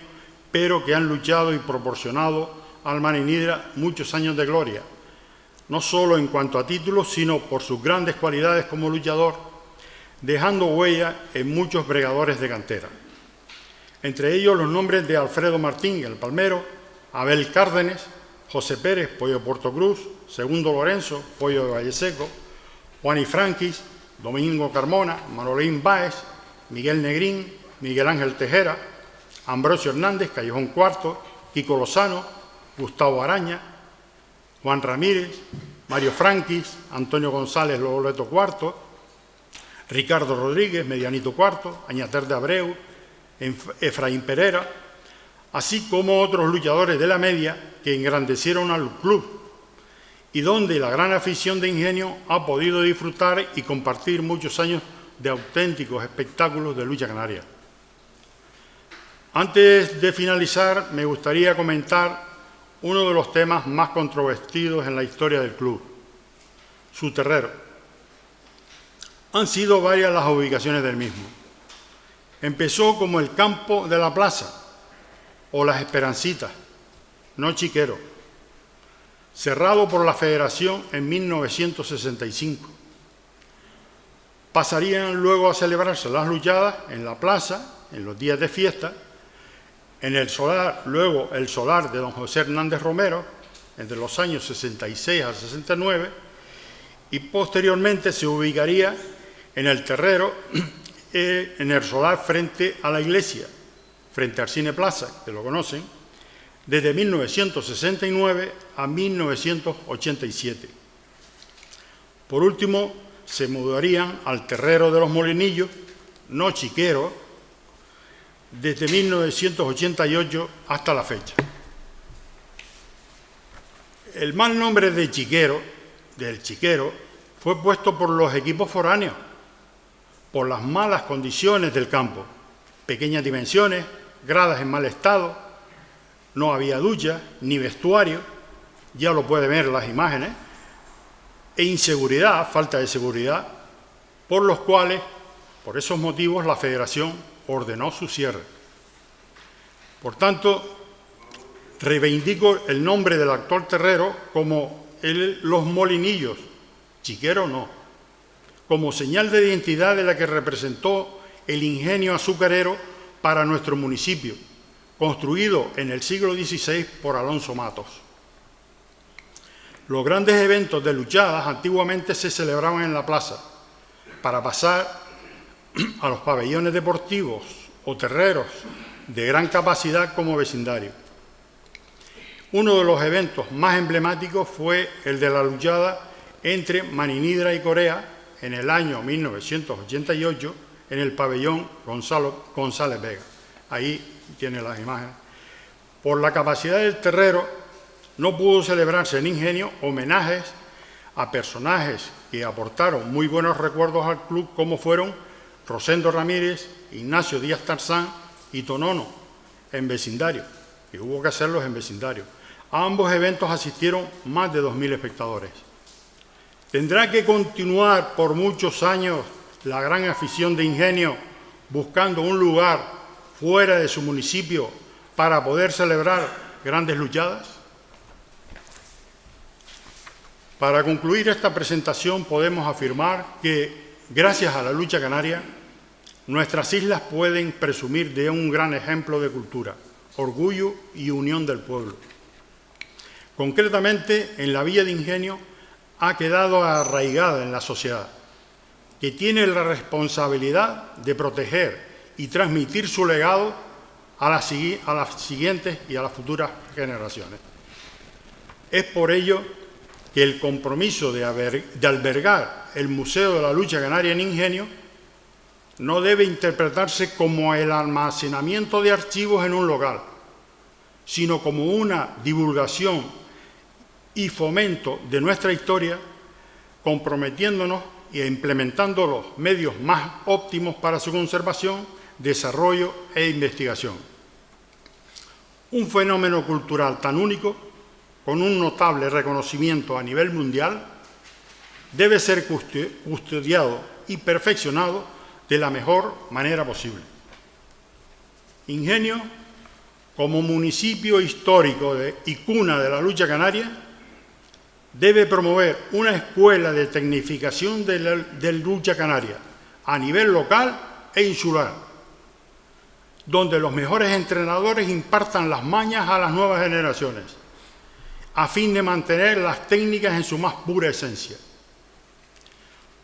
pero que han luchado y proporcionado al Maninidra muchos años de gloria, no solo en cuanto a títulos, sino por sus grandes cualidades como luchador, dejando huella en muchos bregadores de cantera. Entre ellos los nombres de Alfredo Martín, el Palmero, Abel Cárdenes, José Pérez, Pollo Puerto Cruz, Segundo Lorenzo, Pollo de Valleseco, Juan y Franquis, Domingo Carmona, Manolín Báez, Miguel Negrín, Miguel Ángel Tejera, Ambrosio Hernández, Callejón Cuarto, Kiko Lozano, Gustavo Araña, Juan Ramírez, Mario Franquis, Antonio González Loleto Cuarto, Ricardo Rodríguez, Medianito Cuarto, Añater de Abreu, Efraín Pereira, así como otros luchadores de la media que engrandecieron al club y donde la gran afición de Ingenio ha podido disfrutar y compartir muchos años de auténticos espectáculos de lucha canaria. Antes de finalizar, me gustaría comentar uno de los temas más controvertidos en la historia del club, su terrero. Han sido varias las ubicaciones del mismo. Empezó como el campo de la plaza o las Esperancitas, no Chiquero, cerrado por la Federación en 1965. Pasarían luego a celebrarse las luchadas en la plaza, en los días de fiesta, en el solar, luego el solar de don José Hernández Romero, entre los años 66 al 69, y posteriormente se ubicaría en el terrero, en el solar frente a la iglesia, frente al Cine Plaza, que lo conocen, desde 1969 a 1987. Por último, se mudarían al terrero de los Molinillos, no Chiquero, desde 1988 hasta la fecha. El mal nombre de Chiquero, del Chiquero, fue puesto por los equipos foráneos, por las malas condiciones del campo, pequeñas dimensiones, gradas en mal estado, no había ducha ni vestuario, ya lo puede ver en las imágenes, e inseguridad, falta de seguridad, por los cuales, por esos motivos, la Federación ordenó su cierre. Por tanto, reivindico el nombre del actual terrero como Los Molinillos, Chiquero no, como señal de identidad de la que representó el ingenio azucarero para nuestro municipio, construido en el siglo XVI por Alonso Matos. Los grandes eventos de luchadas antiguamente se celebraban en la plaza, para pasar a los pabellones deportivos o terreros de gran capacidad como vecindario. Uno de los eventos más emblemáticos fue el de la luchada entre Maninidra y Corea en el año 1988 en el pabellón González Vega. Ahí tiene las imágenes. Por la capacidad del terrero, no pudo celebrarse en Ingenio homenajes a personajes que aportaron muy buenos recuerdos al club, como fueron Rosendo Ramírez, Ignacio Díaz Tarzán y Tonono, en vecindario, que hubo que hacerlos en vecindario. A ambos eventos asistieron más de 2.000 espectadores. ¿Tendrá que continuar por muchos años la gran afición de Ingenio buscando un lugar fuera de su municipio para poder celebrar grandes luchadas? Para concluir esta presentación podemos afirmar que, gracias a la lucha canaria, nuestras islas pueden presumir de un gran ejemplo de cultura, orgullo y unión del pueblo. Concretamente, en la Villa de Ingenio ha quedado arraigada en la sociedad, que tiene la responsabilidad de proteger y transmitir su legado a las siguientes y a las futuras generaciones. Es por ello que el compromiso de albergar el Museo de la Lucha Canaria en Ingenio no debe interpretarse como el almacenamiento de archivos en un local, sino como una divulgación y fomento de nuestra historia, comprometiéndonos e implementando los medios más óptimos para su conservación, desarrollo e investigación. Un fenómeno cultural tan único, con un notable reconocimiento a nivel mundial, debe ser custodiado y perfeccionado de la mejor manera posible. Ingenio, como municipio histórico y cuna de la lucha canaria, debe promover una escuela de tecnificación de lucha canaria a nivel local e insular, donde los mejores entrenadores impartan las mañas a las nuevas generaciones, a fin de mantener las técnicas en su más pura esencia.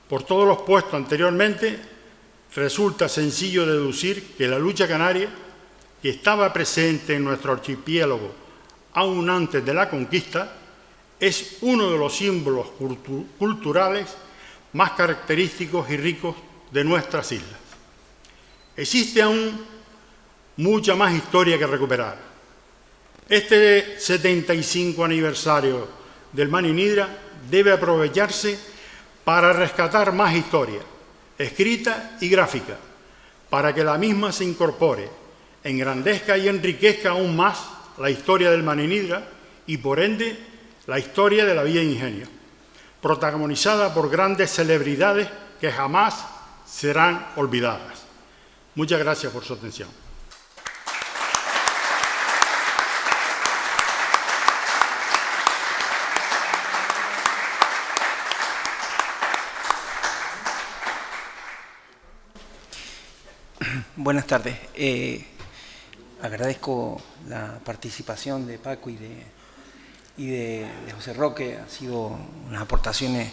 Por todos los puestos anteriormente, resulta sencillo deducir que la lucha canaria, que estaba presente en nuestro archipiélago aún antes de la conquista, es uno de los símbolos culturales más característicos y ricos de nuestras islas. Existe aún mucha más historia que recuperar. Este 75 aniversario del Maninidra debe aprovecharse para rescatar más historia, escrita y gráfica, para que la misma se incorpore, engrandezca y enriquezca aún más la historia del Maninidra y, por ende, la historia de la Villa de Ingenio, protagonizada por grandes celebridades que jamás serán olvidadas. Muchas gracias por su atención. Buenas tardes. Agradezco la participación de Paco y de José Roque. Han sido unas aportaciones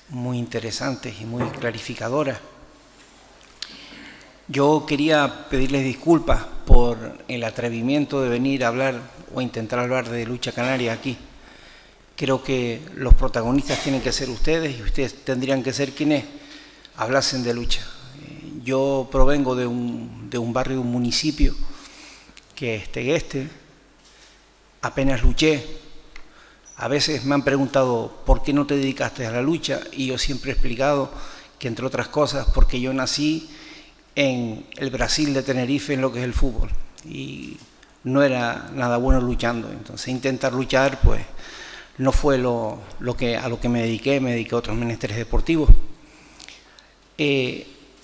muy interesantes y muy clarificadoras. Yo quería pedirles disculpas por el atrevimiento de venir a hablar o intentar hablar de lucha canaria aquí. Creo que los protagonistas tienen que ser ustedes y ustedes tendrían que ser quienes hablasen de lucha. Yo provengo de un barrio, de un municipio que es Tegueste. Apenas luché. A veces me han preguntado ¿por qué no te dedicaste a la lucha? Y yo siempre he explicado que, entre otras cosas, porque yo nací en el Brasil de Tenerife, en lo que es el fútbol, y no era nada bueno luchando. Entonces intentar luchar pues no fue a lo que me dediqué a otros menesteres deportivos.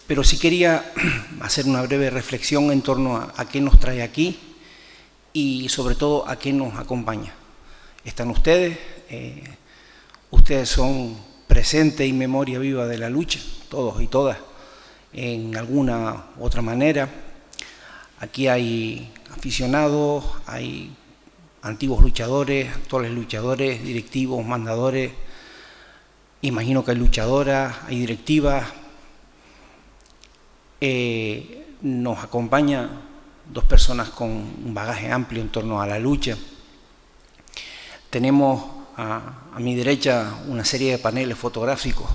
Pero sí quería hacer una breve reflexión en torno a qué nos trae aquí y sobre todo a qué nos acompaña. Están ustedes, ustedes son presente y memoria viva de la lucha, todos y todas, en alguna u otra manera. Aquí hay aficionados, hay antiguos luchadores, actuales luchadores, directivos, mandadores, imagino que hay luchadoras, hay directivas. Nos acompaña dos personas con un bagaje amplio en torno a la lucha. Tenemos a mi derecha una serie de paneles fotográficos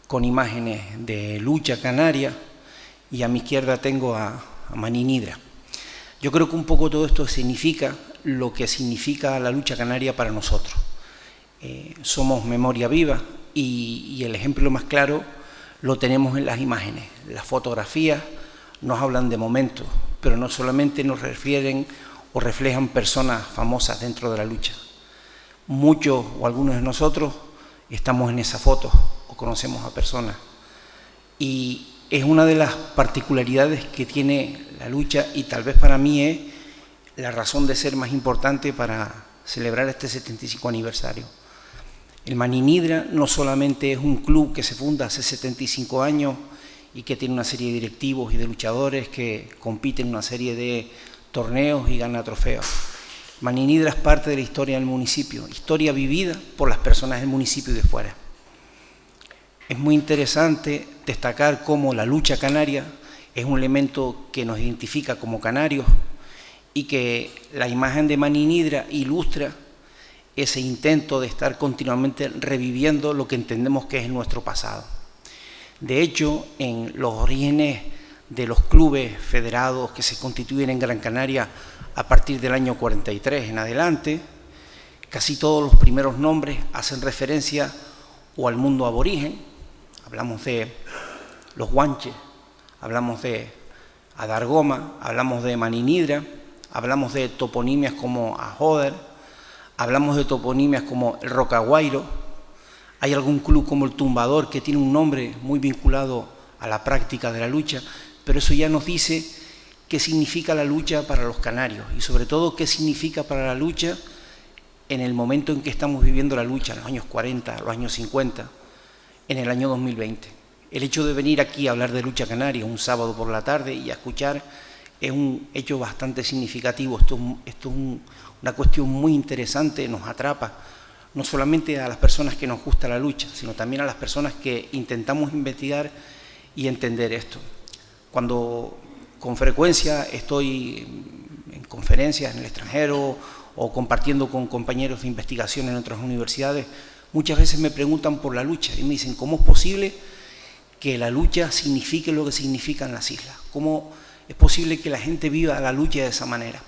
con imágenes de lucha canaria y a mi izquierda tengo a Maninidra. Yo creo que un poco todo esto significa lo que significa la lucha canaria para nosotros. Somos memoria viva y el ejemplo más claro lo tenemos en las imágenes. Las fotografías nos hablan de momentos, pero no solamente nos refieren o reflejan personas famosas dentro de la lucha. Muchos o algunos de nosotros estamos en esa foto o conocemos a personas. Y es una de las particularidades que tiene la lucha y tal vez para mí es la razón de ser más importante para celebrar este 75 aniversario. El Maninidra no solamente es un club que se funda hace 75 años y que tiene una serie de directivos y de luchadores que compiten en una serie de torneos y gana trofeos. Maninidra es parte de la historia del municipio, historia vivida por las personas del municipio y de fuera. Es muy interesante destacar cómo la lucha canaria es un elemento que nos identifica como canarios y que la imagen de Maninidra ilustra ese intento de estar continuamente reviviendo lo que entendemos que es nuestro pasado. De hecho, en los orígenes de los clubes federados que se constituyen en Gran Canaria a partir del año 43 en adelante, casi todos los primeros nombres hacen referencia o al mundo aborigen. Hablamos de los guanches, hablamos de Adargoma, hablamos de Maninidra, hablamos de toponimias como Ajoder, hablamos de toponimias como el Rocaguairo. Hay algún club como el Tumbador que tiene un nombre muy vinculado a la práctica de la lucha, pero eso ya nos dice qué significa la lucha para los canarios y sobre todo qué significa para la lucha en el momento en que estamos viviendo la lucha, en los años 40, los años 50, en el año 2020. El hecho de venir aquí a hablar de lucha canaria un sábado por la tarde y a escuchar es un hecho bastante significativo. Esto es una cuestión muy interesante, nos atrapa, no solamente a las personas que nos gusta la lucha, sino también a las personas que intentamos investigar y entender esto. Cuando con frecuencia estoy en conferencias en el extranjero o compartiendo con compañeros de investigación en otras universidades, muchas veces me preguntan por la lucha y me dicen, ¿cómo es posible que la lucha signifique lo que significan las islas? ¿Cómo es posible que la gente viva la lucha de esa manera?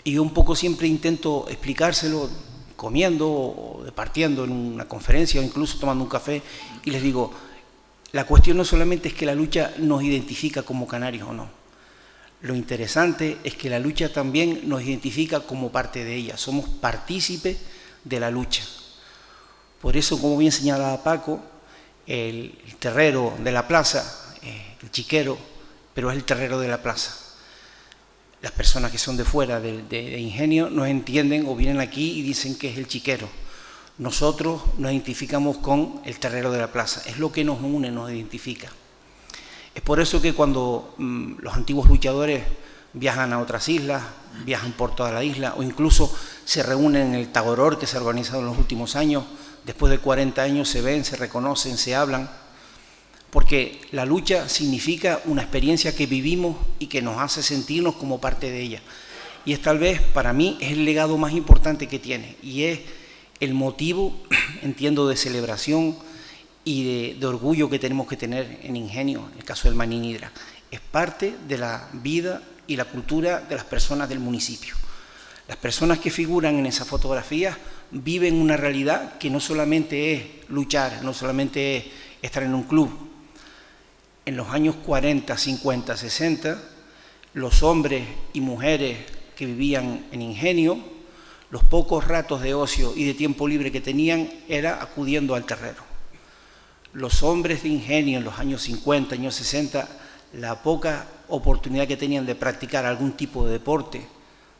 Y yo un poco siempre intento explicárselo comiendo o departiendo en una conferencia o incluso tomando un café, y les digo, la cuestión no solamente es que la lucha nos identifica como canarios o no. Lo interesante es que la lucha también nos identifica como parte de ella, somos partícipes de la lucha. Por eso, como bien señalaba Paco, el terrero de la plaza, el chiquero, pero es el terrero de la plaza. Las personas que son de fuera de Ingenio no entienden o vienen aquí y dicen que es el chiquero. Nosotros nos identificamos con el terrero de la plaza, es lo que nos une, nos identifica. Es por eso que cuando los antiguos luchadores viajan a otras islas, viajan por toda la isla o incluso se reúnen en el Tagoror que se ha organizado en los últimos años, después de 40 años se ven, se reconocen, se hablan, porque la lucha significa una experiencia que vivimos y que nos hace sentirnos como parte de ella. Y es tal vez, para mí, es el legado más importante que tiene y es el motivo, entiendo, de celebración y de orgullo que tenemos que tener en Ingenio, en el caso del Maninidra. Es parte de la vida y la cultura de las personas del municipio. Las personas que figuran en esas fotografías viven una realidad que no solamente es luchar, no solamente es estar en un club. En los años 40, 50, 60, los hombres y mujeres que vivían en Ingenio, los pocos ratos de ocio y de tiempo libre que tenían era acudiendo al terrero. Los hombres de Ingenio en los años 50, años 60, la poca oportunidad que tenían de practicar algún tipo de deporte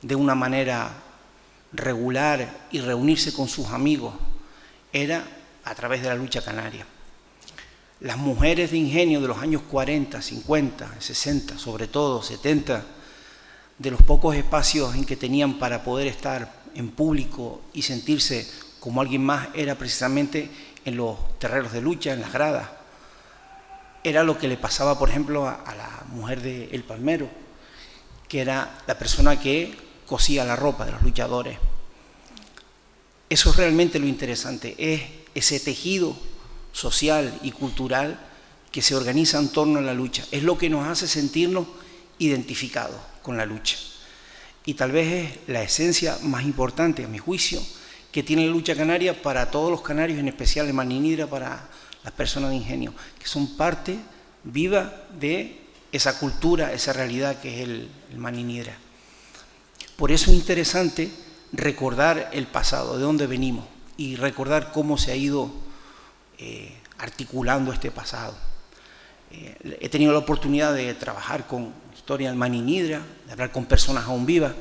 de una manera regular y reunirse con sus amigos era a través de la lucha canaria. Las mujeres de Ingenio de los años 40, 50, 60, sobre todo 70, de los pocos espacios en que tenían para poder estar en público y sentirse como alguien más, era precisamente en los terreros de lucha, en las gradas. Era lo que le pasaba, por ejemplo, a la mujer de El Palmero, que era la persona que cosía la ropa de los luchadores. Eso es realmente lo interesante, es ese tejido social y cultural que se organiza en torno a la lucha. Es lo que nos hace sentirnos identificados con la lucha. Y tal vez es la esencia más importante, a mi juicio, que tiene la lucha canaria para todos los canarios, en especial el Maninidra, para las personas de Ingenio, que son parte viva de esa cultura, esa realidad que es el Maninidra. Por eso es interesante recordar el pasado, de dónde venimos, y recordar cómo se ha ido articulando este pasado. He tenido la oportunidad de trabajar con historia del Maninidra, de hablar con personas aún vivas,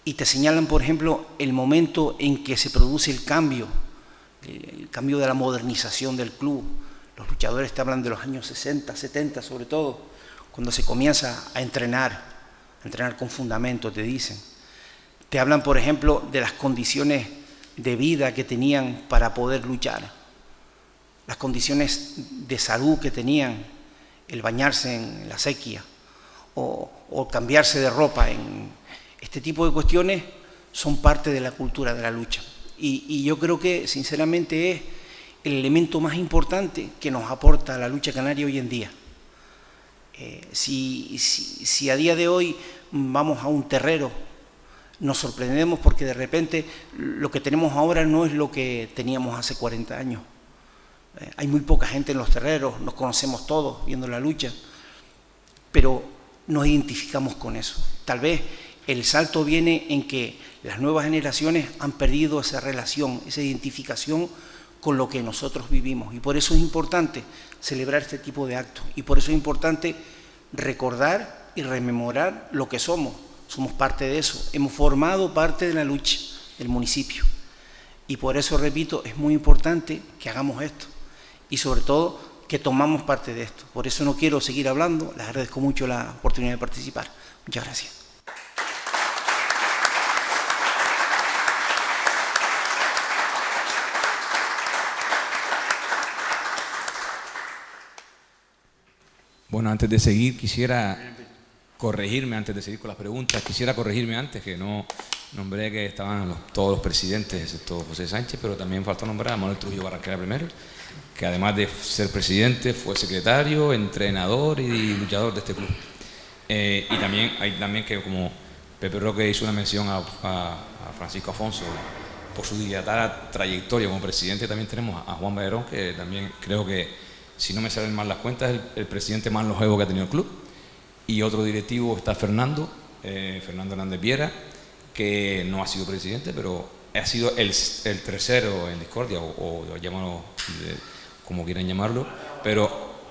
y te señalan, por ejemplo, el momento en que se produce el cambio de la modernización del club. Los luchadores te hablan de los años 60, 70 sobre todo, cuando se comienza a entrenar con fundamento, te dicen. Te hablan, por ejemplo, de las condiciones de vida que tenían para poder luchar, las condiciones de salud que tenían, el bañarse en la sequía o cambiarse de ropa. Este tipo de cuestiones son parte de la cultura de la lucha. Y yo creo que, sinceramente, es el elemento más importante que nos aporta la lucha canaria hoy en día. Si a día de hoy vamos a un terrero, nos sorprendemos porque de repente lo que tenemos ahora no es lo que teníamos hace 40 años. Hay muy poca gente en los terreros, nos conocemos todos viendo la lucha, pero nos identificamos con eso. Tal vez el salto viene en que las nuevas generaciones han perdido esa relación, esa identificación con lo que nosotros vivimos, y por eso es importante celebrar este tipo de actos, y por eso es importante recordar y rememorar lo que somos. Somos parte de eso, hemos formado parte de la lucha del municipio, y por eso, repito, es muy importante que hagamos esto y sobre todo que tomamos parte de esto. Por eso no quiero seguir hablando, les agradezco mucho la oportunidad de participar. Muchas gracias. Bueno, antes de seguir, quisiera corregirme, antes de seguir con las preguntas, quisiera corregirme antes, que no nombré que estaban todos los presidentes, excepto José Sánchez, pero también faltó nombrar a Manuel Trujillo Barranquera primero, que además de ser presidente, fue secretario, entrenador y luchador de este club. Y también hay que, como Pepe Roque hizo una mención a Francisco Afonso, por su dilatada trayectoria como presidente, también tenemos a Juan Valerón, que también creo que, si no me salen mal las cuentas, es el presidente más longevo que ha tenido el club. Y otro directivo está Fernando Hernández Viera, que no ha sido presidente, pero ha sido el tercero en discordia, o llámalo como quieran llamarlo, pero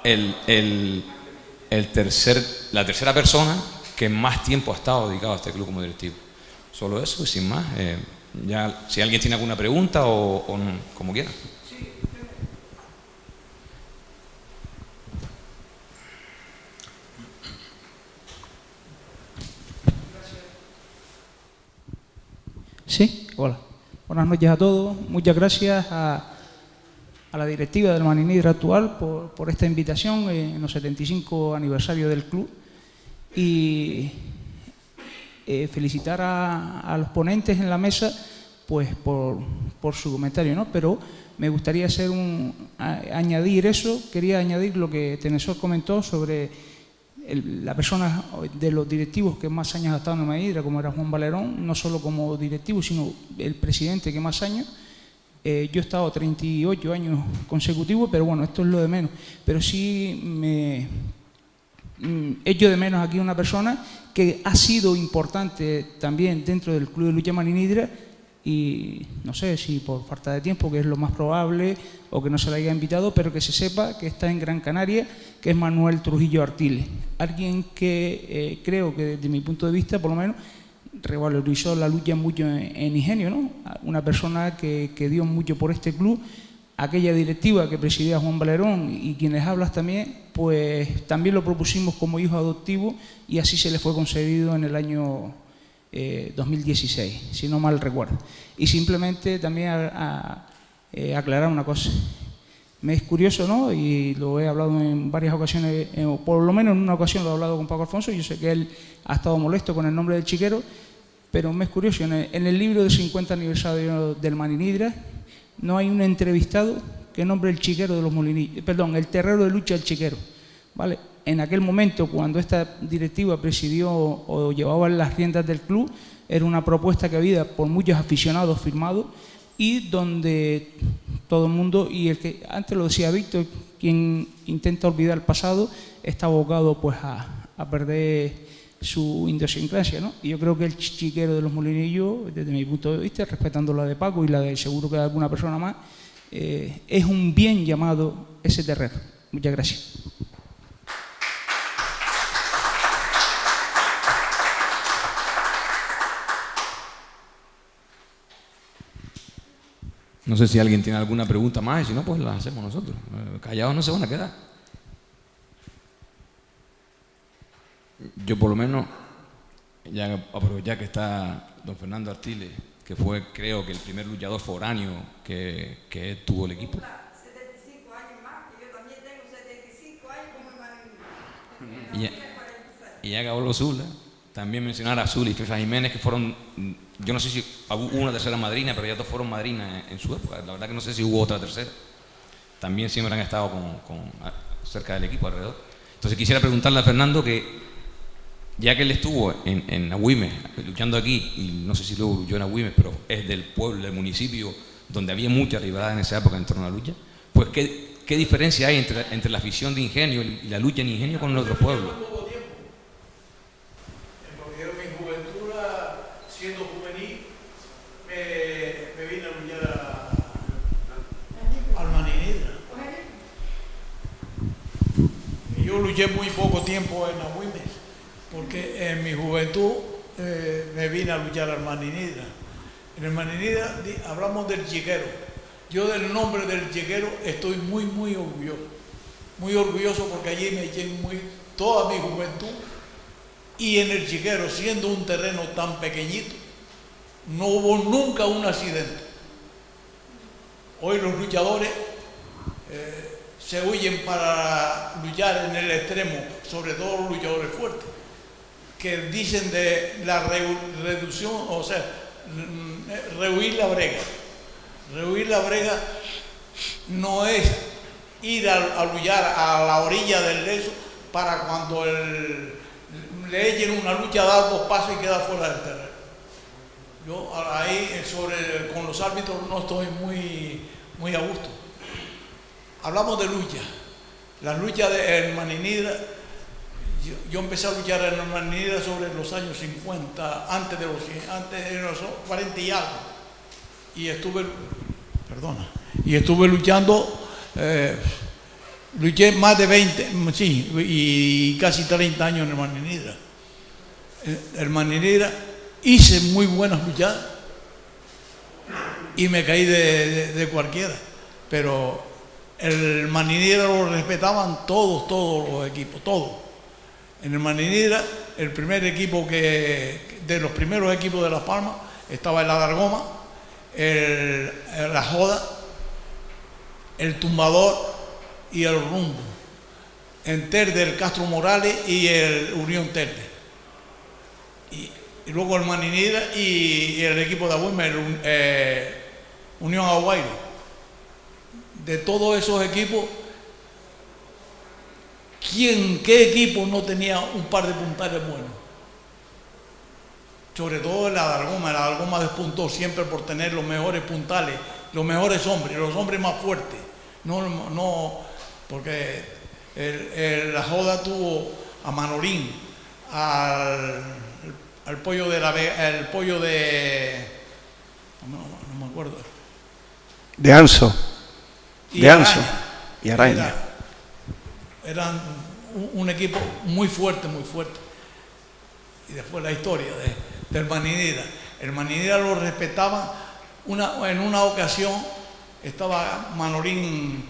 la tercera persona que más tiempo ha estado dedicado a este club como directivo. Solo eso, y sin más. Ya, si alguien tiene alguna pregunta o como quiera. Sí, hola. Buenas noches a todos. Muchas gracias a la directiva del Maninidra actual por esta invitación en los 75 aniversario del club. Y felicitar a los ponentes en la mesa pues por su comentario, ¿no? Pero me gustaría añadir eso, quería añadir lo que Tenesor comentó sobre la persona de los directivos que más años ha estado en el Maninidra, como era Juan Valerón, no solo como directivo, sino el presidente que más años. Yo he estado 38 años consecutivos, pero bueno, esto es lo de menos. Pero sí me echo de menos aquí una persona que ha sido importante también dentro del Club de Lucha Maninidra, y no sé si por falta de tiempo, que es lo más probable, o que no se le haya invitado, pero que se sepa que está en Gran Canaria, que es Manuel Trujillo Artiles. Alguien que creo que desde mi punto de vista, por lo menos, revalorizó la lucha mucho en Ingenio, ¿no? Una persona que dio mucho por este club. Aquella directiva que presidía Juan Valerón y quienes hablas también, pues también lo propusimos como hijo adoptivo y así se le fue concedido en el año 2016, si no mal recuerdo. Y simplemente también aclarar una cosa. Me es curioso, ¿no? Y lo he hablado en varias ocasiones, o por lo menos en una ocasión lo he hablado con Paco Alfonso. Yo sé que él ha estado molesto con el nombre del chiquero, pero me es curioso. En el libro del 50 aniversario del Maninidra no hay un entrevistado que nombre el chiquero de los Molinillos, perdón, el terrero de lucha del chiquero, ¿vale? En aquel momento, cuando esta directiva presidió o llevaba las riendas del club, era una propuesta que había por muchos aficionados firmados, y donde todo el mundo, y el que antes lo decía Víctor, quien intenta olvidar el pasado está abocado pues a perder su idiosincrasia, ¿no? Y yo creo que el chiquero de los Molinillos, desde mi punto de vista, respetando la de Paco y la de seguro que de alguna persona más, es un bien llamado ese terreno. Muchas gracias. No sé si alguien tiene alguna pregunta más, y si no, pues la hacemos nosotros. Callados no se van a quedar. Yo por lo menos, ya aprovechar que está don Fernando Artiles, que fue, creo que el primer luchador foráneo que tuvo el equipo. 75 años más, que yo también tengo 75 años como el Maninidra. Y ya acabó los Zula. También mencionar a Zula y Fefa Jiménez, que fueron, yo no sé si hubo una tercera madrina, pero ya dos fueron madrinas en su época. La verdad que no sé si hubo otra tercera. También siempre han estado cerca del equipo alrededor. Entonces quisiera preguntarle a Fernando que, ya que él estuvo en Agüimes, luchando aquí, y no sé si luego luchó en Agüimes, pero es del pueblo, del municipio, donde había mucha rivalidad en esa época en torno a la lucha, pues ¿qué diferencia hay entre la afición de Ingenio y la lucha en Ingenio con otros pueblos? Porque yo en mi juventud, siendo juvenil, me vine a luchar al Maninidra. Y yo luché muy poco tiempo en Agüimes, porque en mi juventud me vine a luchar al Maninidra. En el Maninidra hablamos del chiquero. Yo del nombre del chiquero estoy muy orgulloso. Muy orgulloso porque allí me eché toda mi juventud. Y en el chiquero, siendo un terreno tan pequeñito, no hubo nunca un accidente. Hoy los luchadores se huyen para luchar en el extremo, sobre todo los luchadores fuertes, que dicen de la reducción, o sea, rehuir la brega. Rehuir la brega no es ir a luchar a la orilla del leso para cuando le echen una lucha, dar 2 pasos y queda fuera del terreno. Yo ahí con los árbitros no estoy muy a gusto. Hablamos de lucha. Las luchas de Hermaninidra, yo empecé a luchar en Hermaninidra sobre los años 50, antes de los 40 y algo. Y estuve luchando, luché más de 20, sí, y casi 30 años en Hermaninidra. Hermaninidra hice muy buenas luchadas y me caí de cualquiera, pero el Hermaninidra lo respetaban todos los equipos, todos. En Hermaninidra, el primer equipo de los primeros equipos de Las Palmas estaba el Adargoma, la Joda, el Tumbador y el Rumbo, en Telde el Castro Morales y el Unión Telde. Y luego el Hermaninidra y el equipo de Agüime, Unión Aguairo. De todos esos equipos, ¿qué equipo no tenía un par de puntales buenos? Sobre todo el Adargoma despuntó siempre por tener los mejores puntales, los mejores hombres, los hombres más fuertes. No, porque la Joda tuvo a Manolín, al pollo de no me acuerdo. De Anso. Y de Anso. Araña. Y Araña. Eran un equipo muy fuerte, muy fuerte. Y después la historia del Hermaninidra. El Hermaninidra lo respetaban. En una ocasión estaba Manolín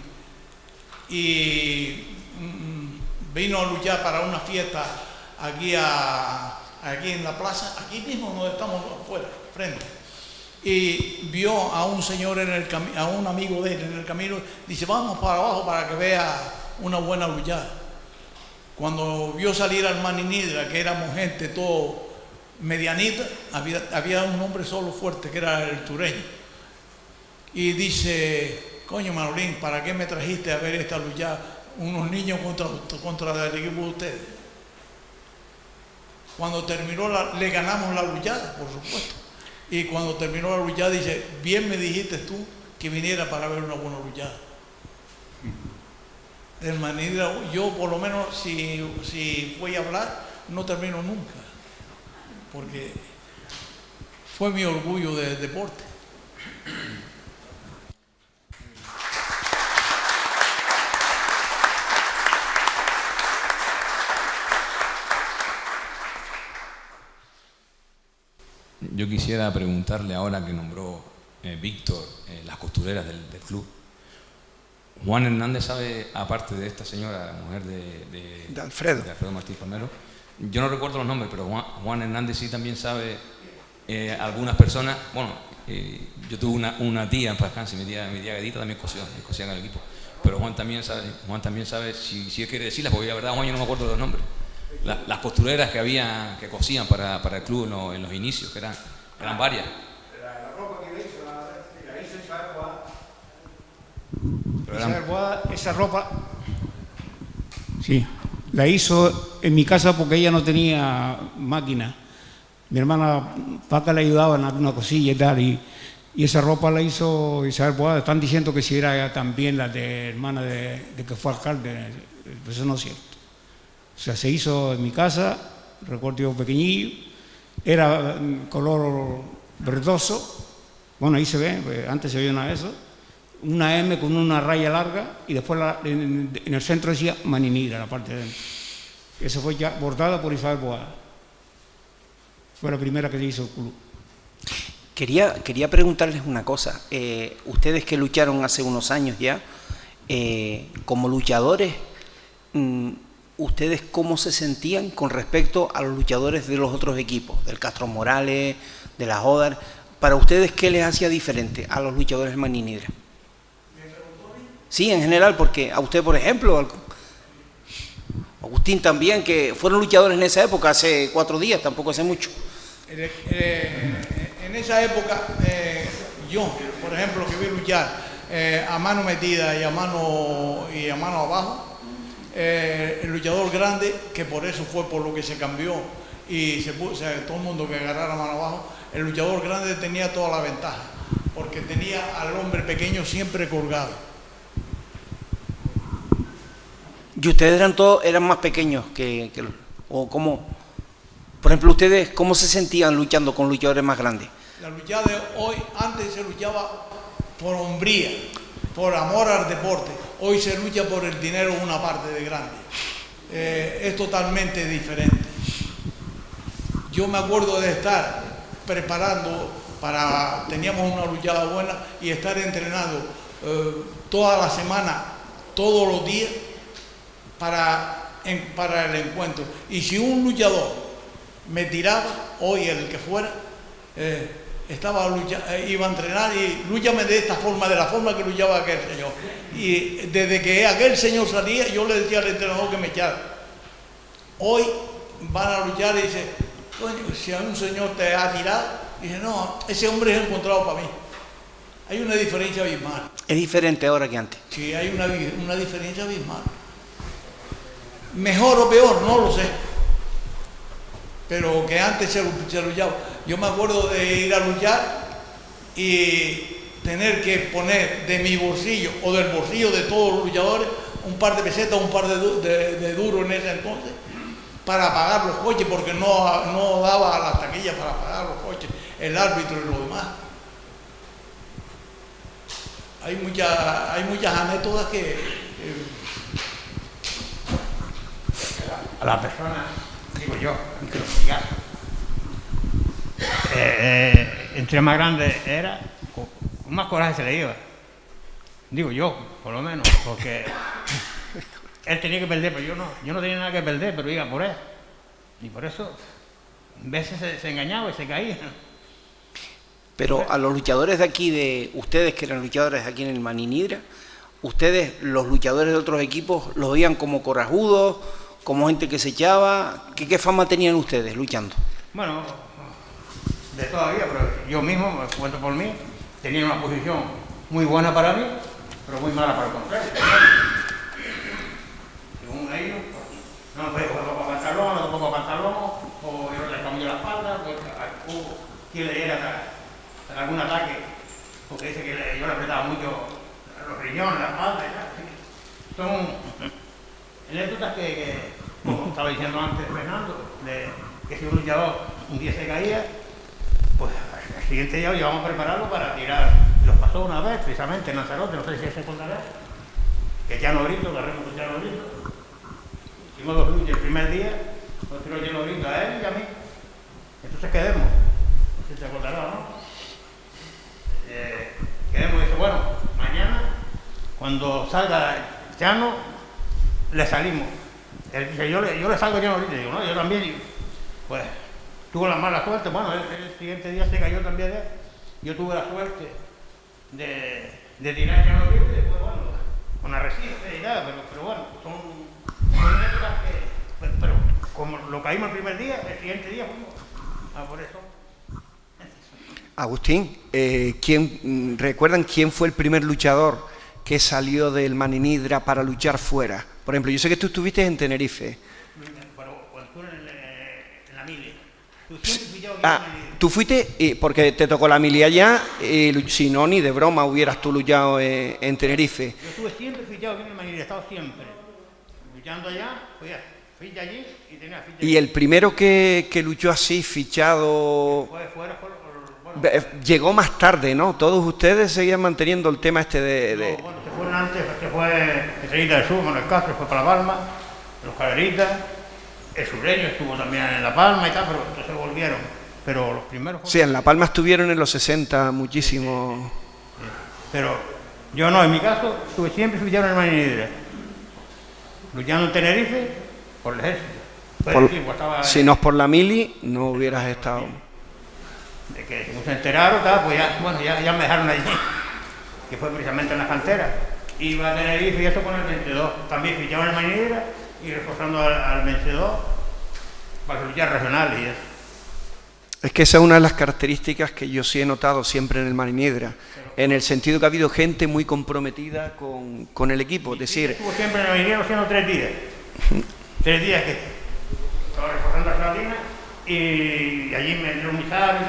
y vino a luchar para una fiesta aquí en la plaza, aquí mismo donde estamos afuera, frente. Y vio a un señor a un amigo de él en el camino, dice, vamos para abajo para que vea una buena luchada. Cuando vio salir al Hermaninidra, que éramos gente todo medianita, había un hombre solo fuerte, que era el tureño. Y dice, coño Manolín, ¿para qué me trajiste a ver esta lucha? Unos niños contra el equipo de ustedes. Cuando terminó, le ganamos la luchada, por supuesto. Y cuando terminó la luchada, dice, bien me dijiste tú que viniera para ver una buena luchada. De Hermaninidra, yo por lo menos, si voy a hablar, no termino nunca. Porque fue mi orgullo del deporte. Yo quisiera preguntarle ahora que nombró Víctor las costureras del club. Juan Hernández sabe, aparte de esta señora, la mujer de Alfredo. De Alfredo Martínez Palmero, yo no recuerdo los nombres, pero Juan Hernández sí también sabe algunas personas. Bueno, yo tuve una tía en paz descanse, mi tía Gadita también cosía en el equipo. Pero Juan también sabe si él quiere decirlas, porque la verdad Juan yo no me acuerdo de los nombres. Las costureras que cosían para el club en los inicios, que eran varias. La ropa que la hizo Isabel Boada. Isabel Boada, esa ropa, sí, la hizo en mi casa porque ella no tenía máquina. Mi hermana Paca le ayudaba en alguna cosilla y tal, y esa ropa la hizo Isabel Boada. Están diciendo que si era también la de hermana de que fue alcalde, pues eso no es cierto. O sea, se hizo en mi casa, recuerdo yo pequeñillo, era color verdoso, bueno ahí se ve, pues antes se veía una de eso, una M con una raya larga y después en el centro decía Hermaninidra, la parte de dentro. Eso fue ya bordada por Isabel Boada. Fue la primera que se hizo el club. Quería preguntarles una cosa. Ustedes que lucharon hace unos años ya, como luchadores, ¿ustedes cómo se sentían con respecto a los luchadores de los otros equipos, del Castro Morales, de la Jodar? Para ustedes, ¿qué les hacía diferente a los luchadores Hermaninidra? Sí, en general, porque a usted, por ejemplo, Agustín también, que fueron luchadores en esa época, hace 4 días, tampoco hace mucho. En esa época, yo, por ejemplo, que vi luchar a mano metida y a mano abajo, el luchador grande, que por eso fue por lo que se cambió y se puso, todo el mundo que agarrara mano abajo, el luchador grande tenía toda la ventaja, porque tenía al hombre pequeño siempre colgado. ¿Y ustedes eran más pequeños o cómo? Por ejemplo, ustedes, ¿cómo se sentían luchando con luchadores más grandes? La lucha de hoy, antes se luchaba por hombría, por amor al deporte. Hoy se lucha por el dinero una parte de grande. Es totalmente diferente. Yo me acuerdo de estar preparando teníamos una luchada buena y estar entrenando toda la semana, todos los días para el encuentro. Y si un luchador me tiraba, hoy el que fuera, iba a entrenar y lúchame de esta forma, de la forma que luchaba aquel señor. Y desde que aquel señor salía, yo le decía al entrenador que me echara. Hoy van a luchar y dice, coño, si a un señor te ha tirado, dice, no, ese hombre es encontrado para mí. Hay una diferencia abismal. Es diferente ahora que antes. Sí, hay una diferencia abismal. Mejor o peor, no lo sé. Pero que antes se luchaba. Yo me acuerdo de ir a luchar y tener que poner de mi bolsillo o del bolsillo de todos los luchadores un par de pesetas, un par de duros en ese entonces, para pagar los coches, porque no daba las taquillas para pagar los coches, el árbitro y lo demás. Hay muchas anécdotas que A la persona, digo yo, entre más grande era, con más coraje se le iba. Digo yo, por lo menos, porque él tenía que perder, pero yo no tenía nada que perder, pero iba por él. Y por eso, a veces se engañaba y se caía. Pero a los luchadores de aquí, de ustedes que eran luchadores aquí en el Maninidra, ustedes, los luchadores de otros equipos, los veían como corajudos, como gente que se echaba. ¿Qué fama tenían ustedes luchando? Bueno, de todavía, pero yo mismo, me cuento por mí, tenía una posición muy buena para mí, pero muy mala para el contrario. Según ellos, no me podía poner pantalón, no pongo pantalón, o yo le cambio la espalda, o quien le diera algún ataque, porque dice que yo le apretaba mucho los riñones, la espalda y tal. Son anécdotas que, como estaba diciendo antes Fernando, que si un luchador un día se caía, pues al siguiente día íbamos a prepararlo para tirar. Nos pasó una vez, precisamente en Lanzarote, no sé si se contará, que Llano Brito, carremos con Llano Brito. Hicimos 2 luchas el primer día, nos tiró Llano Brito a él y a mí. Entonces quedemos, no sé si se acordará, ¿no? Quedemos y dice, bueno, mañana, cuando salga Llano, le salimos. Él dice, yo le salgo a Llano Brito, digo, no, yo también. Y, pues tuvo la mala suerte, bueno, el siguiente día se cayó también él. Yo tuve la suerte de tirar Llano Brito y después, bueno, con arrecife y nada, pero bueno, son anécdotas que, pero como lo caímos el primer día, el siguiente día fuimos por eso. Agustín, ¿recuerdan quién fue el primer luchador que salió del Maninidra para luchar fuera? Por ejemplo, yo sé que tú estuviste en Tenerife. Pero cuando estuve en la mili, tú siempre fuiste aquí en la mili. Tú fuiste, porque te tocó la mili allá, si no, ni de broma hubieras tú luchado en Tenerife. Yo estuve siempre fichado aquí en el Maninidra, he estado siempre luchando allá, pues ya, ficha allí y tenía ficha allí. Y el primero que luchó así, fichado, llegó más tarde, ¿no? Todos ustedes seguían manteniendo el tema este de... No, bueno, se fueron antes, se fue Estrellita del Sur, Manuel Castro, fue para La Palma, los Caleritas, el sureño estuvo también en La Palma y tal, pero entonces volvieron. Pero los primeros... Sí, en La Palma estuvieron en los 60 muchísimo. Sí. Pero yo no, en mi caso, estuve siempre fichado en el Maninidra. Luchando en Tenerife por el ejército. Si no es por la mili, no hubieras estado. De que se enteraron, pues ya, bueno, ya me dejaron allí, que fue precisamente en la cantera. iba a Tenerife y eso con el 22. También fichaba en el Marinidra y reforzando al vencedor para luchar regionales y eso. Es que esa es una de las características que yo sí he notado siempre en el Marinidra, en el sentido que ha habido gente muy comprometida con el equipo, es decir... Estuvo siempre en el Marinidra haciendo 3 días. 3 días que estaba reforzando a Sardina y allí me dieron mi salario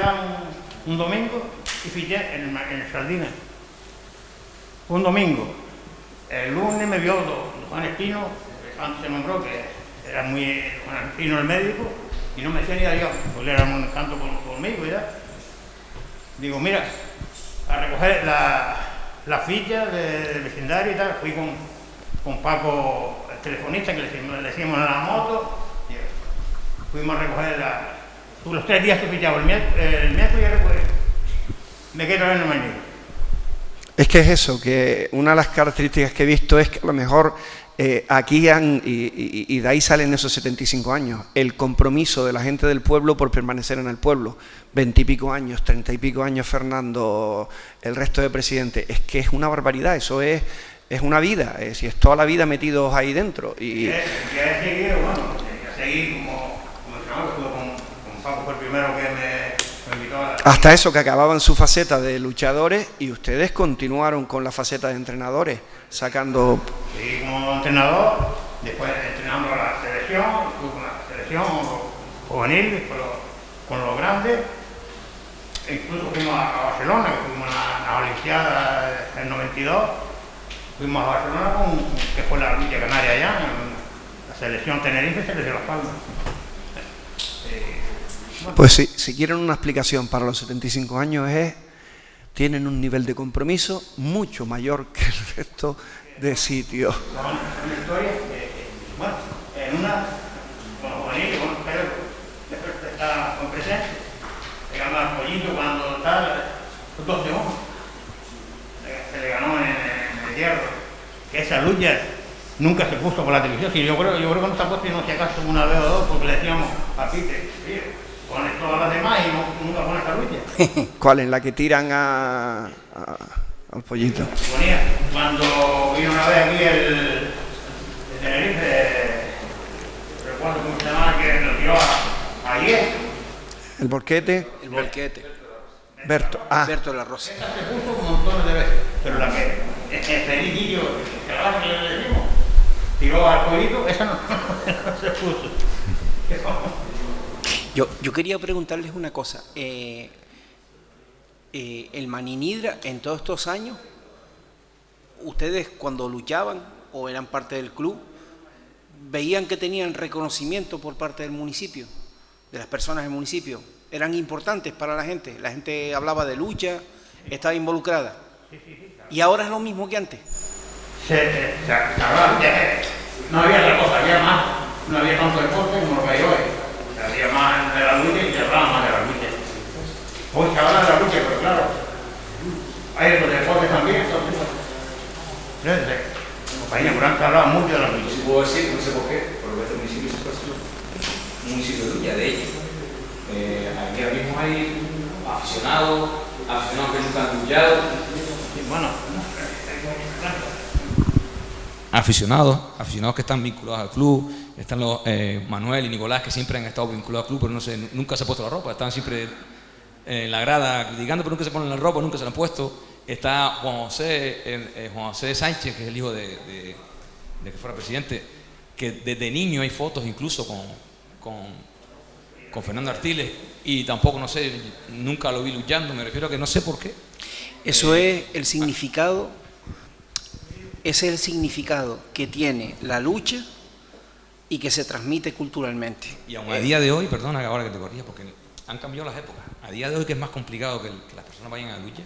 un domingo y fiché en el Sardina. Un domingo. El lunes me vio Juan Espino, antes se nombró que era muy Juan Espino el médico, y no me decía ni adiós, porque era un tanto conmigo y ya. Digo, mira, a recoger la ficha del vecindario y tal, fui con Paco, el telefonista, que le decíamos en la moto, y fuimos a recoger los 3 días que fichaba, el miércoles ya recoger. Me quedé otra vez en el Marinidra. Es que es eso, que una de las características que he visto es que a lo mejor aquí y de ahí salen esos 75 años, el compromiso de la gente del pueblo por permanecer en el pueblo, 20 y pico años, 30 y pico años Fernando, el resto de presidentes, es que es una barbaridad, eso es una vida, es toda la vida metidos ahí dentro. Y ya he seguido, bueno, ya seguí como con Paco, fue el primero que me invitó a... Hasta eso, que acababan su faceta de luchadores y ustedes continuaron con la faceta de entrenadores, sacando... Seguí como entrenador, después entrenando a la selección, fui con la selección juvenil, con los grandes, e incluso fuimos a Barcelona, que fuimos a la Olimpiada del 92, fuimos a Barcelona que fue la lucha canaria allá, la selección Tenerife se les dio la espalda. Pues si quieren una explicación para los 75 años tienen un nivel de compromiso mucho mayor que el resto de sitios. Una historia, bueno, en una, con los juveniles, con Pedro, después está con presente, le ganó al Pollito cuando está, 2 de 1, se le ganó en el hierro, que esa lucha nunca se puso por la televisión, y yo creo que no se ha puesto, y no se acaso una vez o dos, porque le decíamos a Pite, pone todas las demás y nunca pone esta lucha. ¿Cuál? ¿En la que tiran al Pollito? Ponía, cuando vino una vez aquí el Tenerife, recuerdo cómo se llamaba, que nos tiró ayer. ¿El Borquete? El Volquete. Berto. Berto de la Rosa. Esa se puso un montón de veces, pero la que el Felitillo, que le decimos, tiró al Pollito, esa no se puso. Yo quería preguntarles una cosa. El Marinidra, en todos estos años, ustedes cuando luchaban o eran parte del club, veían que tenían reconocimiento por parte del municipio, de las personas del municipio. Eran importantes para la gente hablaba de lucha, estaba involucrada. Y ahora es lo mismo que antes. No había otra cosa, había más, no había tanto deporte como lo que hay hoy. Había más de la lucha y se hablaba más de la lucha. Hoy se habla de la lucha, pero claro, hay otros deportes también. Compañía Durán se hablaba mucho de la lucha. Si puedo decir, no sé por qué, porque este municipio siempre ha sido un municipio de lucha, de ellos. Aquí ahora mismo hay aficionados que nunca han luchado. Bueno, aficionados que están vinculados al club, están los Manuel y Nicolás, que siempre han estado vinculados al club, pero nunca se ha puesto la ropa, están siempre en la grada criticando, pero nunca se ponen la ropa, nunca se la han puesto. Está Juan José Sánchez, que es el hijo de que fuera presidente, que desde niño hay fotos incluso con Fernando Artiles, y tampoco, no sé, nunca lo vi luchando, me refiero a que no sé por qué. Eso es el significado. Ese es el significado que tiene la lucha y que se transmite culturalmente. Y aún a día de hoy, perdona ahora que te corrija, porque han cambiado las épocas. A día de hoy, que es más complicado que las personas vayan a la lucha.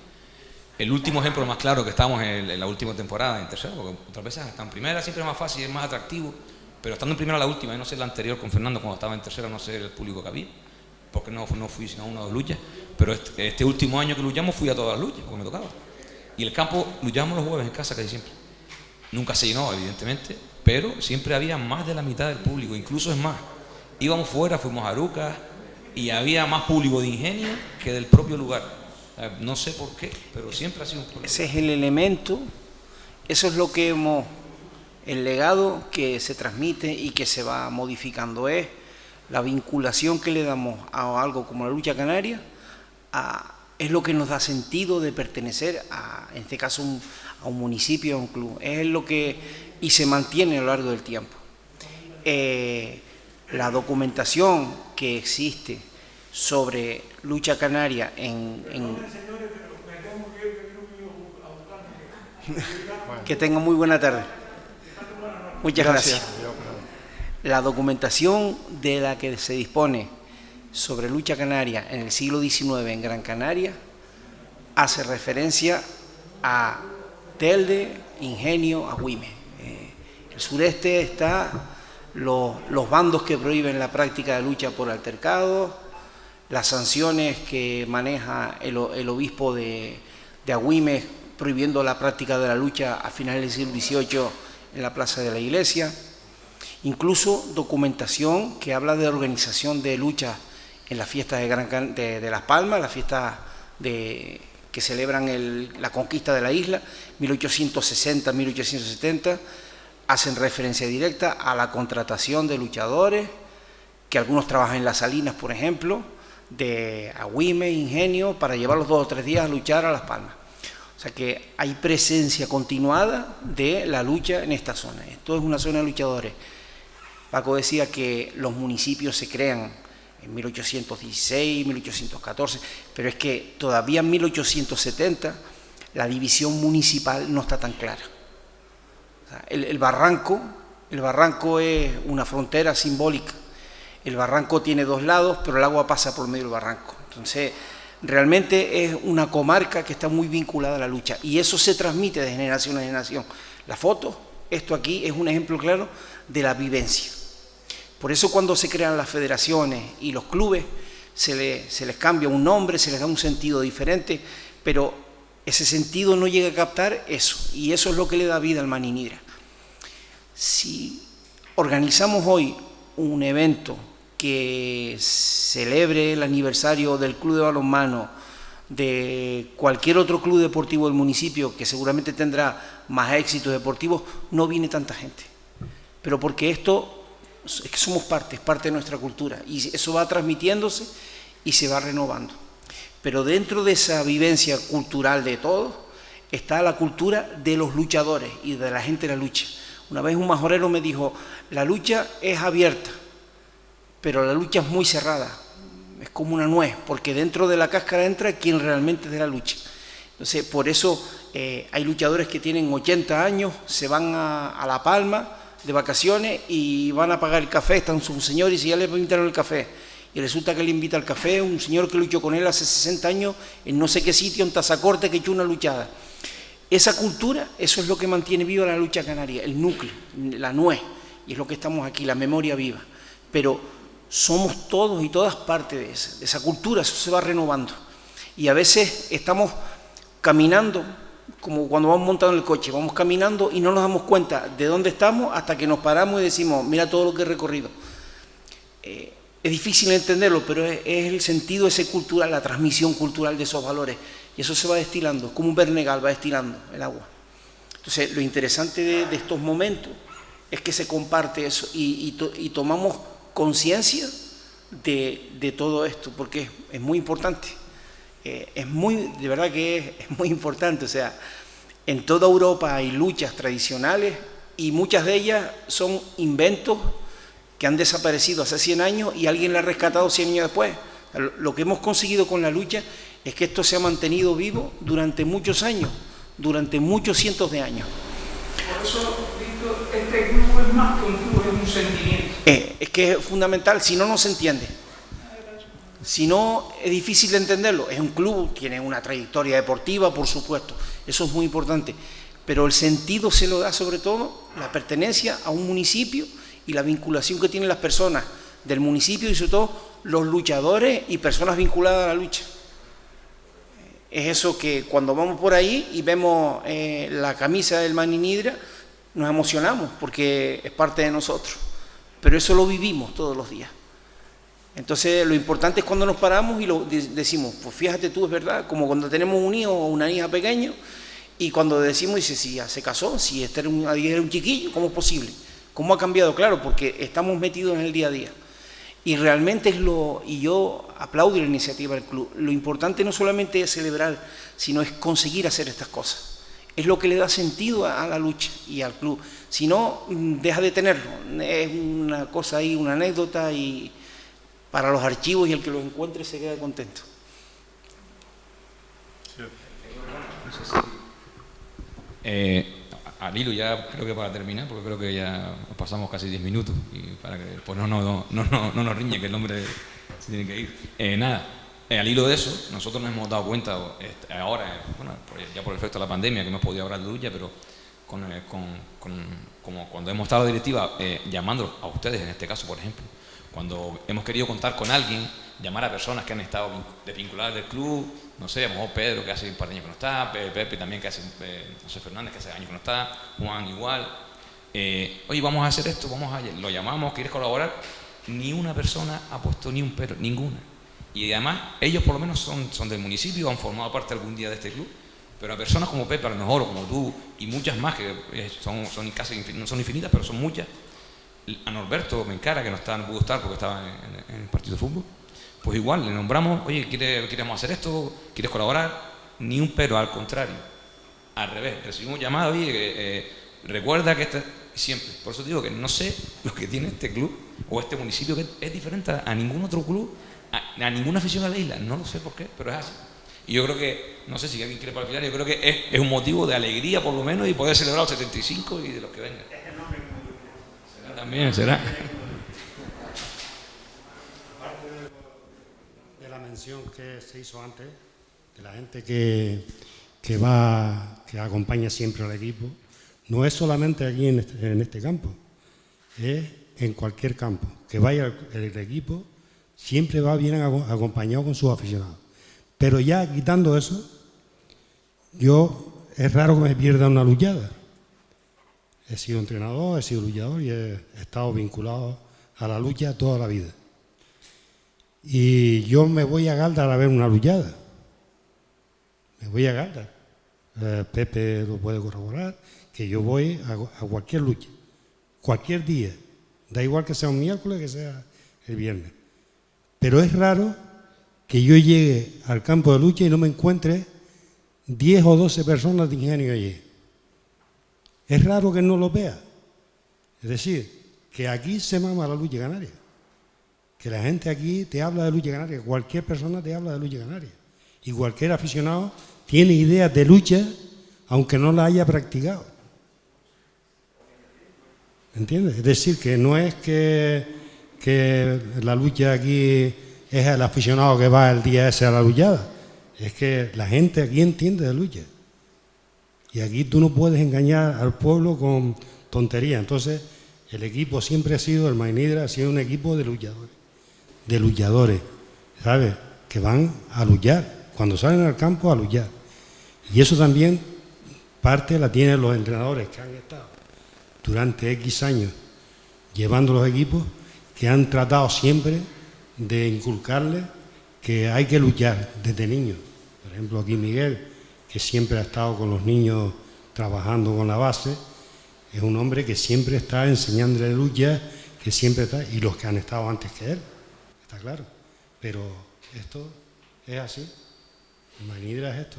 El último ejemplo más claro, que estamos en la última temporada, en tercera, porque otras veces hasta en primera siempre es más fácil, es más atractivo, pero estando en primera la última, y no sé la anterior con Fernando, cuando estaba en tercera, no sé el público que había, porque no fui sino a una o dos luchas, pero este último año que luchamos fui a todas las luchas, porque me tocaba. Y el campo, luchábamos los jueves en casa casi siempre. Nunca se llenó, evidentemente, pero siempre había más de la mitad del público, incluso es más. Íbamos fuera, fuimos a Arucas y había más público de Ingenio que del propio lugar. No sé por qué, pero siempre ha sido un problema. Ese es el elemento Eso es lo que el legado que se transmite y que se va modificando, es la vinculación que le damos a algo como la lucha canaria, es lo que nos da sentido de pertenecer en este caso a un municipio, a un club, es lo que y se mantiene a lo largo del tiempo. La documentación que existe sobre lucha canaria Que tenga muy buena tarde. Muchas gracias. La documentación de la que se dispone sobre lucha canaria en el siglo XIX en Gran Canaria hace referencia a Telde, Ingenio, Agüime. El sureste está los bandos que prohíben la práctica de lucha por altercado, las sanciones que maneja el obispo de Agüime prohibiendo la práctica de la lucha a finales del siglo XVIII en la plaza de la iglesia, incluso documentación que habla de organización de luchas en las fiestas de Las Palmas, las fiestas que celebran la conquista de la isla, 1860, 1870, hacen referencia directa a la contratación de luchadores, que algunos trabajan en las Salinas, por ejemplo, de Agüime, Ingenio, para llevarlos 2 o 3 días a luchar a Las Palmas. O sea que hay presencia continuada de la lucha en esta zona. Esto es una zona de luchadores. Paco decía que los municipios se crean en 1816, 1814, pero es que todavía en 1870 la división municipal no está tan clara. O sea, el barranco es una frontera simbólica. El barranco tiene 2 lados, pero el agua pasa por medio del barranco. Entonces, realmente es una comarca que está muy vinculada a la lucha y eso se transmite de generación en generación. La foto, esto aquí es un ejemplo claro de la vivencia. Por eso cuando se crean las federaciones y los clubes se les cambia un nombre, se les da un sentido diferente, pero ese sentido no llega a captar eso, y eso es lo que le da vida al Maninidra. Si organizamos hoy un evento que celebre el aniversario del Club de Balonmano, de cualquier otro club deportivo del municipio que seguramente tendrá más éxitos deportivos, no viene tanta gente. Pero porque esto es que somos parte, es parte de nuestra cultura y eso va transmitiéndose y se va renovando. Pero dentro de esa vivencia cultural de todos está la cultura de los luchadores y de la gente de la lucha. Una vez un majorero me dijo, la lucha es abierta, pero la lucha es muy cerrada, es como una nuez, porque dentro de la cáscara entra quien realmente es de la lucha. Entonces, por eso hay luchadores que tienen 80 años, se van a La Palma de vacaciones y van a pagar el café, está un señor y si ya le invitaron el café, y resulta que le invita al café un señor que luchó con él hace 60 años en no sé qué sitio, en Tazacorte, que echó una luchada. Esa cultura, eso es lo que mantiene viva la lucha canaria, el núcleo, la nuez, y es lo que estamos aquí, la memoria viva. Pero somos todos y todas parte de esa cultura, eso se va renovando. Y a veces estamos caminando, como cuando vamos montando en el coche, vamos caminando y no nos damos cuenta de dónde estamos hasta que nos paramos y decimos, mira todo lo que he recorrido. Es difícil entenderlo, pero es el sentido ese cultural, la transmisión cultural de esos valores. Y eso se va destilando, como un bernegal va destilando el agua. Entonces, lo interesante de estos momentos es que se comparte eso y tomamos conciencia de todo esto, porque es muy importante. De verdad que es muy importante. O sea, en toda Europa hay luchas tradicionales y muchas de ellas son inventos que han desaparecido hace 100 años y alguien la ha rescatado 100 años después. Lo que hemos conseguido con la lucha es que esto se ha mantenido vivo durante muchos años, durante muchos cientos de años. Por eso, Víctor, este club es más que un club, es un sentimiento. Es que es fundamental, si no, no se entiende. Si no, es difícil de entenderlo. Es un club, tiene una trayectoria deportiva, por supuesto, eso es muy importante, pero el sentido se lo da sobre todo la pertenencia a un municipio y la vinculación que tienen las personas del municipio y sobre todo los luchadores y personas vinculadas a la lucha. Es eso que cuando vamos por ahí y vemos la camisa del Maninidra, nos emocionamos porque es parte de nosotros, pero eso lo vivimos todos los días. Entonces lo importante es cuando nos paramos y lo decimos, pues fíjate tú, es verdad, como cuando tenemos un hijo o una hija pequeño Y cuando decimos, dice, si ya se casó, si este era un chiquillo, ¿cómo es posible? ¿Cómo ha cambiado? Claro, porque estamos metidos en el día a día. Y realmente y yo aplaudo la iniciativa del club. Lo importante no solamente es celebrar, sino es conseguir hacer estas cosas. Es lo que le da sentido a la lucha y al club. Si no, deja de tenerlo. Es una cosa ahí, una anécdota, y para los archivos, y el que lo encuentre se queda contento. Al hilo ya creo que para terminar, porque creo que ya pasamos casi 10 minutos y para que pues no nos riñe que el hombre se tiene que ir. Al hilo de eso, nosotros nos hemos dado cuenta ahora, bueno, ya por el efecto de la pandemia, que hemos podido hablar de lucha, pero como cuando hemos estado en la directiva, llamándolos a ustedes, en este caso, por ejemplo, cuando hemos querido contar con alguien, llamar a personas que han estado desvinculadas del club, no sé, a lo mejor Pedro, que hace un par de años que no está, Pepe también, que hace, José Fernández, que hace años que no está, Juan igual. Oye, vamos a hacer esto, lo llamamos, ¿quieres colaborar? Ni una persona ha puesto ni un pero, ninguna. Y además, ellos por lo menos son del municipio, han formado parte algún día de este club, pero a personas como Pepe, a lo mejor, o como tú, y muchas más, que son casi no son infinitas, pero son muchas. A Norberto Mencara, que no pudo estar porque estaba en el partido de fútbol, pues igual, le nombramos, oye, queremos hacer esto, ¿quieres colaborar? Ni un pero, al contrario, al revés, recibimos llamadas, oye, recuerda que siempre, por eso digo que no sé lo que tiene este club o este municipio, que es diferente a ningún otro club, a ninguna afición a la isla, no lo sé por qué, pero es así. Y yo creo que, no sé si alguien quiere participar, yo creo que es un motivo de alegría por lo menos, y poder celebrar los 75 y de los que vengan. Será también, será. Que se hizo antes, de la gente que acompaña siempre al equipo, no es solamente aquí en este campo, es en cualquier campo. Que vaya el equipo, siempre va bien acompañado con sus aficionados. Pero ya quitando eso, es raro que me pierda una luchada. He sido entrenador, he sido luchador y he estado vinculado a la lucha toda la vida. Y yo me voy a Galdar a ver una luchada. Me voy a Galdar. Pepe lo puede corroborar, que yo voy a cualquier lucha, cualquier día. Da igual que sea un miércoles, que sea el viernes. Pero es raro que yo llegue al campo de lucha y no me encuentre 10 o 12 personas de Ingenio allí. Es raro que no lo vea. Es decir, que aquí se mama la lucha canaria. Que la gente aquí te habla de lucha canaria, cualquier persona te habla de lucha canaria. Y cualquier aficionado tiene ideas de lucha, aunque no la haya practicado. ¿Entiendes? Es decir, que no es que la lucha aquí es el aficionado que va el día ese a la luchada. Es que la gente aquí entiende de lucha. Y aquí tú no puedes engañar al pueblo con tonterías. Entonces, el equipo siempre ha sido, el Mainidra ha sido un equipo de luchadores, ¿sabes? Que van a luchar, cuando salen al campo a luchar. Y eso también parte la tienen los entrenadores que han estado durante X años llevando los equipos, que han tratado siempre de inculcarles que hay que luchar desde niños. Por ejemplo, aquí Miguel, que siempre ha estado con los niños trabajando con la base, es un hombre que siempre está enseñándole lucha, que siempre está, y los que han estado antes que él. Está claro, pero esto es así. El Mainidra es esto.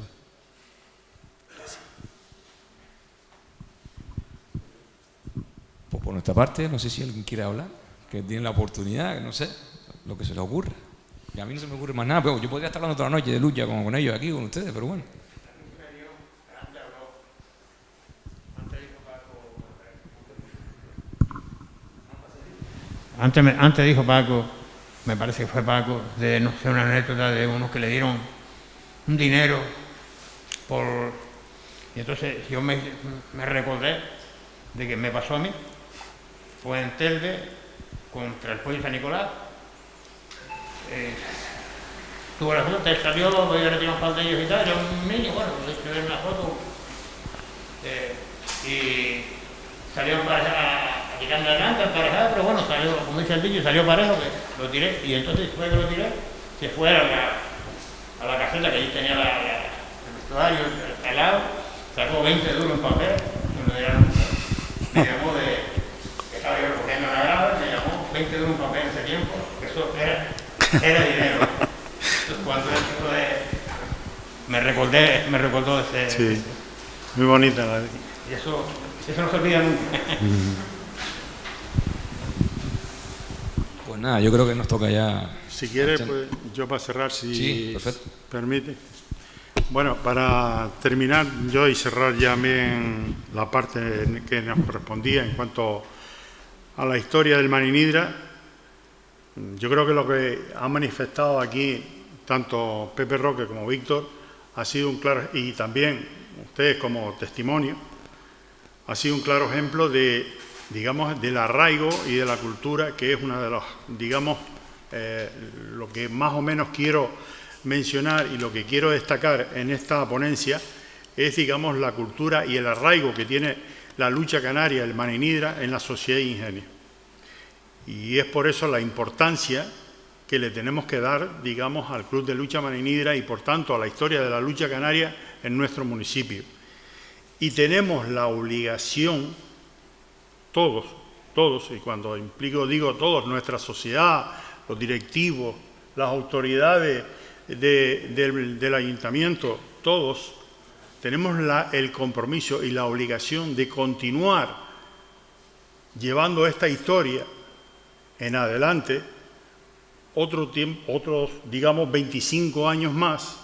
Pues por nuestra parte, no sé si alguien quiere hablar, que tiene la oportunidad, no sé, lo que se le ocurra. Y a mí no se me ocurre más nada, pero yo podría estar hablando toda la noche de lucha como con ellos aquí, con ustedes, pero bueno. Antes dijo Paco, me parece que fue Paco, de no sé, una anécdota de unos que le dieron un dinero y entonces yo me recordé de que me pasó a mí. Fue en Telde contra el Pollo San Nicolás. Tuvo la suerte, salió, voy a retirar un par de ellos y tal, era un niño, bueno, le ver una foto y salió a tirarme adelante, emparejado, pero bueno, salió, como dice el dicho, salió parejo, que lo tiré, y entonces después que lo tiré, se fue a la caseta, que allí tenía el vestuario al lado, sacó 20 duros en papel y me dieron. Me llamó de, estaba yo recogiendo la grada, me llamó 20 duros en papel en ese tiempo, eso era dinero. Entonces, cuando eso me recordó ese. Sí, muy bonita la. Y eso no se olvida nunca. Pues nada, yo creo que nos toca ya. Si quieres, pues yo para cerrar, si sí, permite. Bueno, para terminar yo y cerrar ya bien la parte que nos correspondía en cuanto a la historia del Maninidra, yo creo que lo que ha manifestado aquí tanto Pepe Roque como Víctor ha sido un claro, y también ustedes como testimonio, ha sido un claro ejemplo de, digamos, del arraigo y de la cultura, que es una de los, digamos, lo que más o menos quiero mencionar y lo que quiero destacar en esta ponencia es, digamos, la cultura y el arraigo que tiene la lucha canaria, el Maninidra, en la sociedad de Ingenio. Y es por eso la importancia que le tenemos que dar, digamos, al Club de Lucha Maninidra y, por tanto, a la historia de la lucha canaria en nuestro municipio. Y tenemos la obligación, todos, y cuando digo todos, nuestra sociedad, los directivos, las autoridades del ayuntamiento, todos, tenemos el compromiso y la obligación de continuar llevando esta historia en adelante otros, digamos, 25 años más,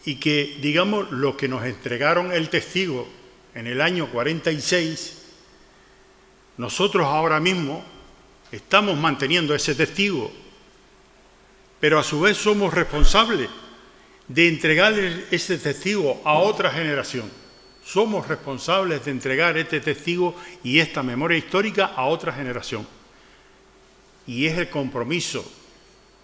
y que, digamos, los que nos entregaron el testigo en el año 46, nosotros ahora mismo estamos manteniendo ese testigo, pero a su vez somos responsables de entregarle ese testigo a otra generación. Somos responsables de entregar este testigo y esta memoria histórica a otra generación. Y es el compromiso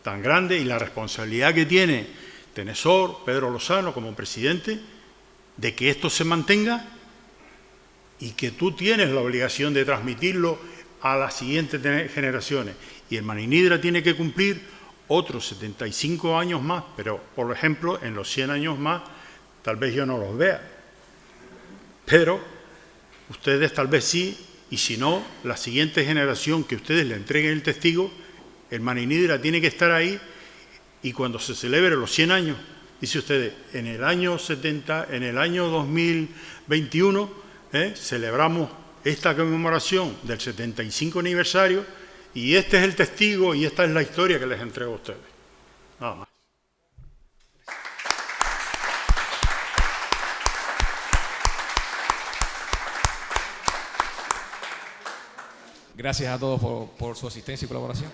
tan grande y la responsabilidad que tiene Tenesor, Pedro Lozano como presidente, de que esto se mantenga y que tú tienes la obligación de transmitirlo a las siguientes generaciones. Y el Maninidra tiene que cumplir otros 75 años más, pero, por ejemplo, en los 100 años más, tal vez yo no los vea. Pero ustedes tal vez sí, y si no, la siguiente generación que ustedes le entreguen el testigo, el Maninidra tiene que estar ahí, y cuando se celebre los 100 años, dice ustedes, en el año 70, en el año 2021, celebramos esta conmemoración del 75 aniversario, y este es el testigo y esta es la historia que les entrego a ustedes. Nada más. Gracias a todos por su asistencia y colaboración.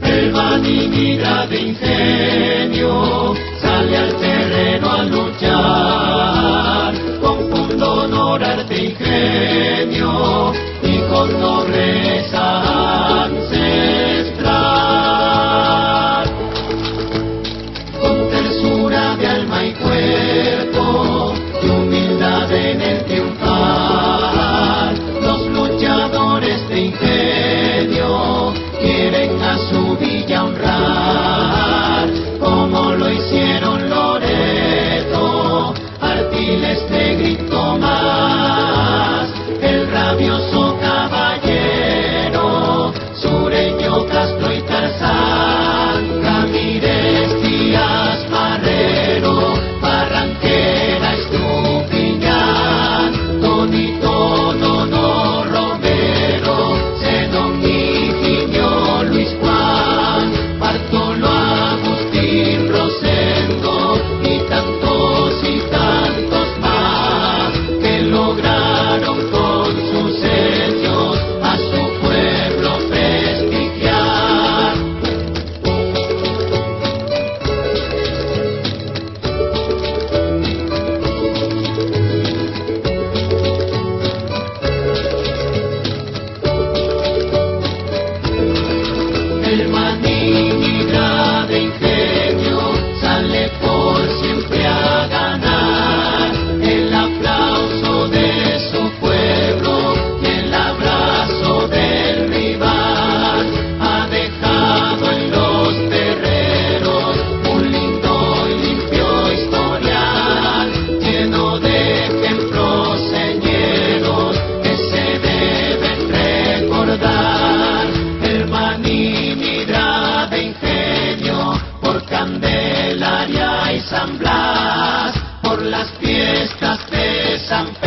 El Maninidra de Ingenio sale al terreno a luchar con pundonor, arte, ingenio y con nobleza ancestral. San Pedro.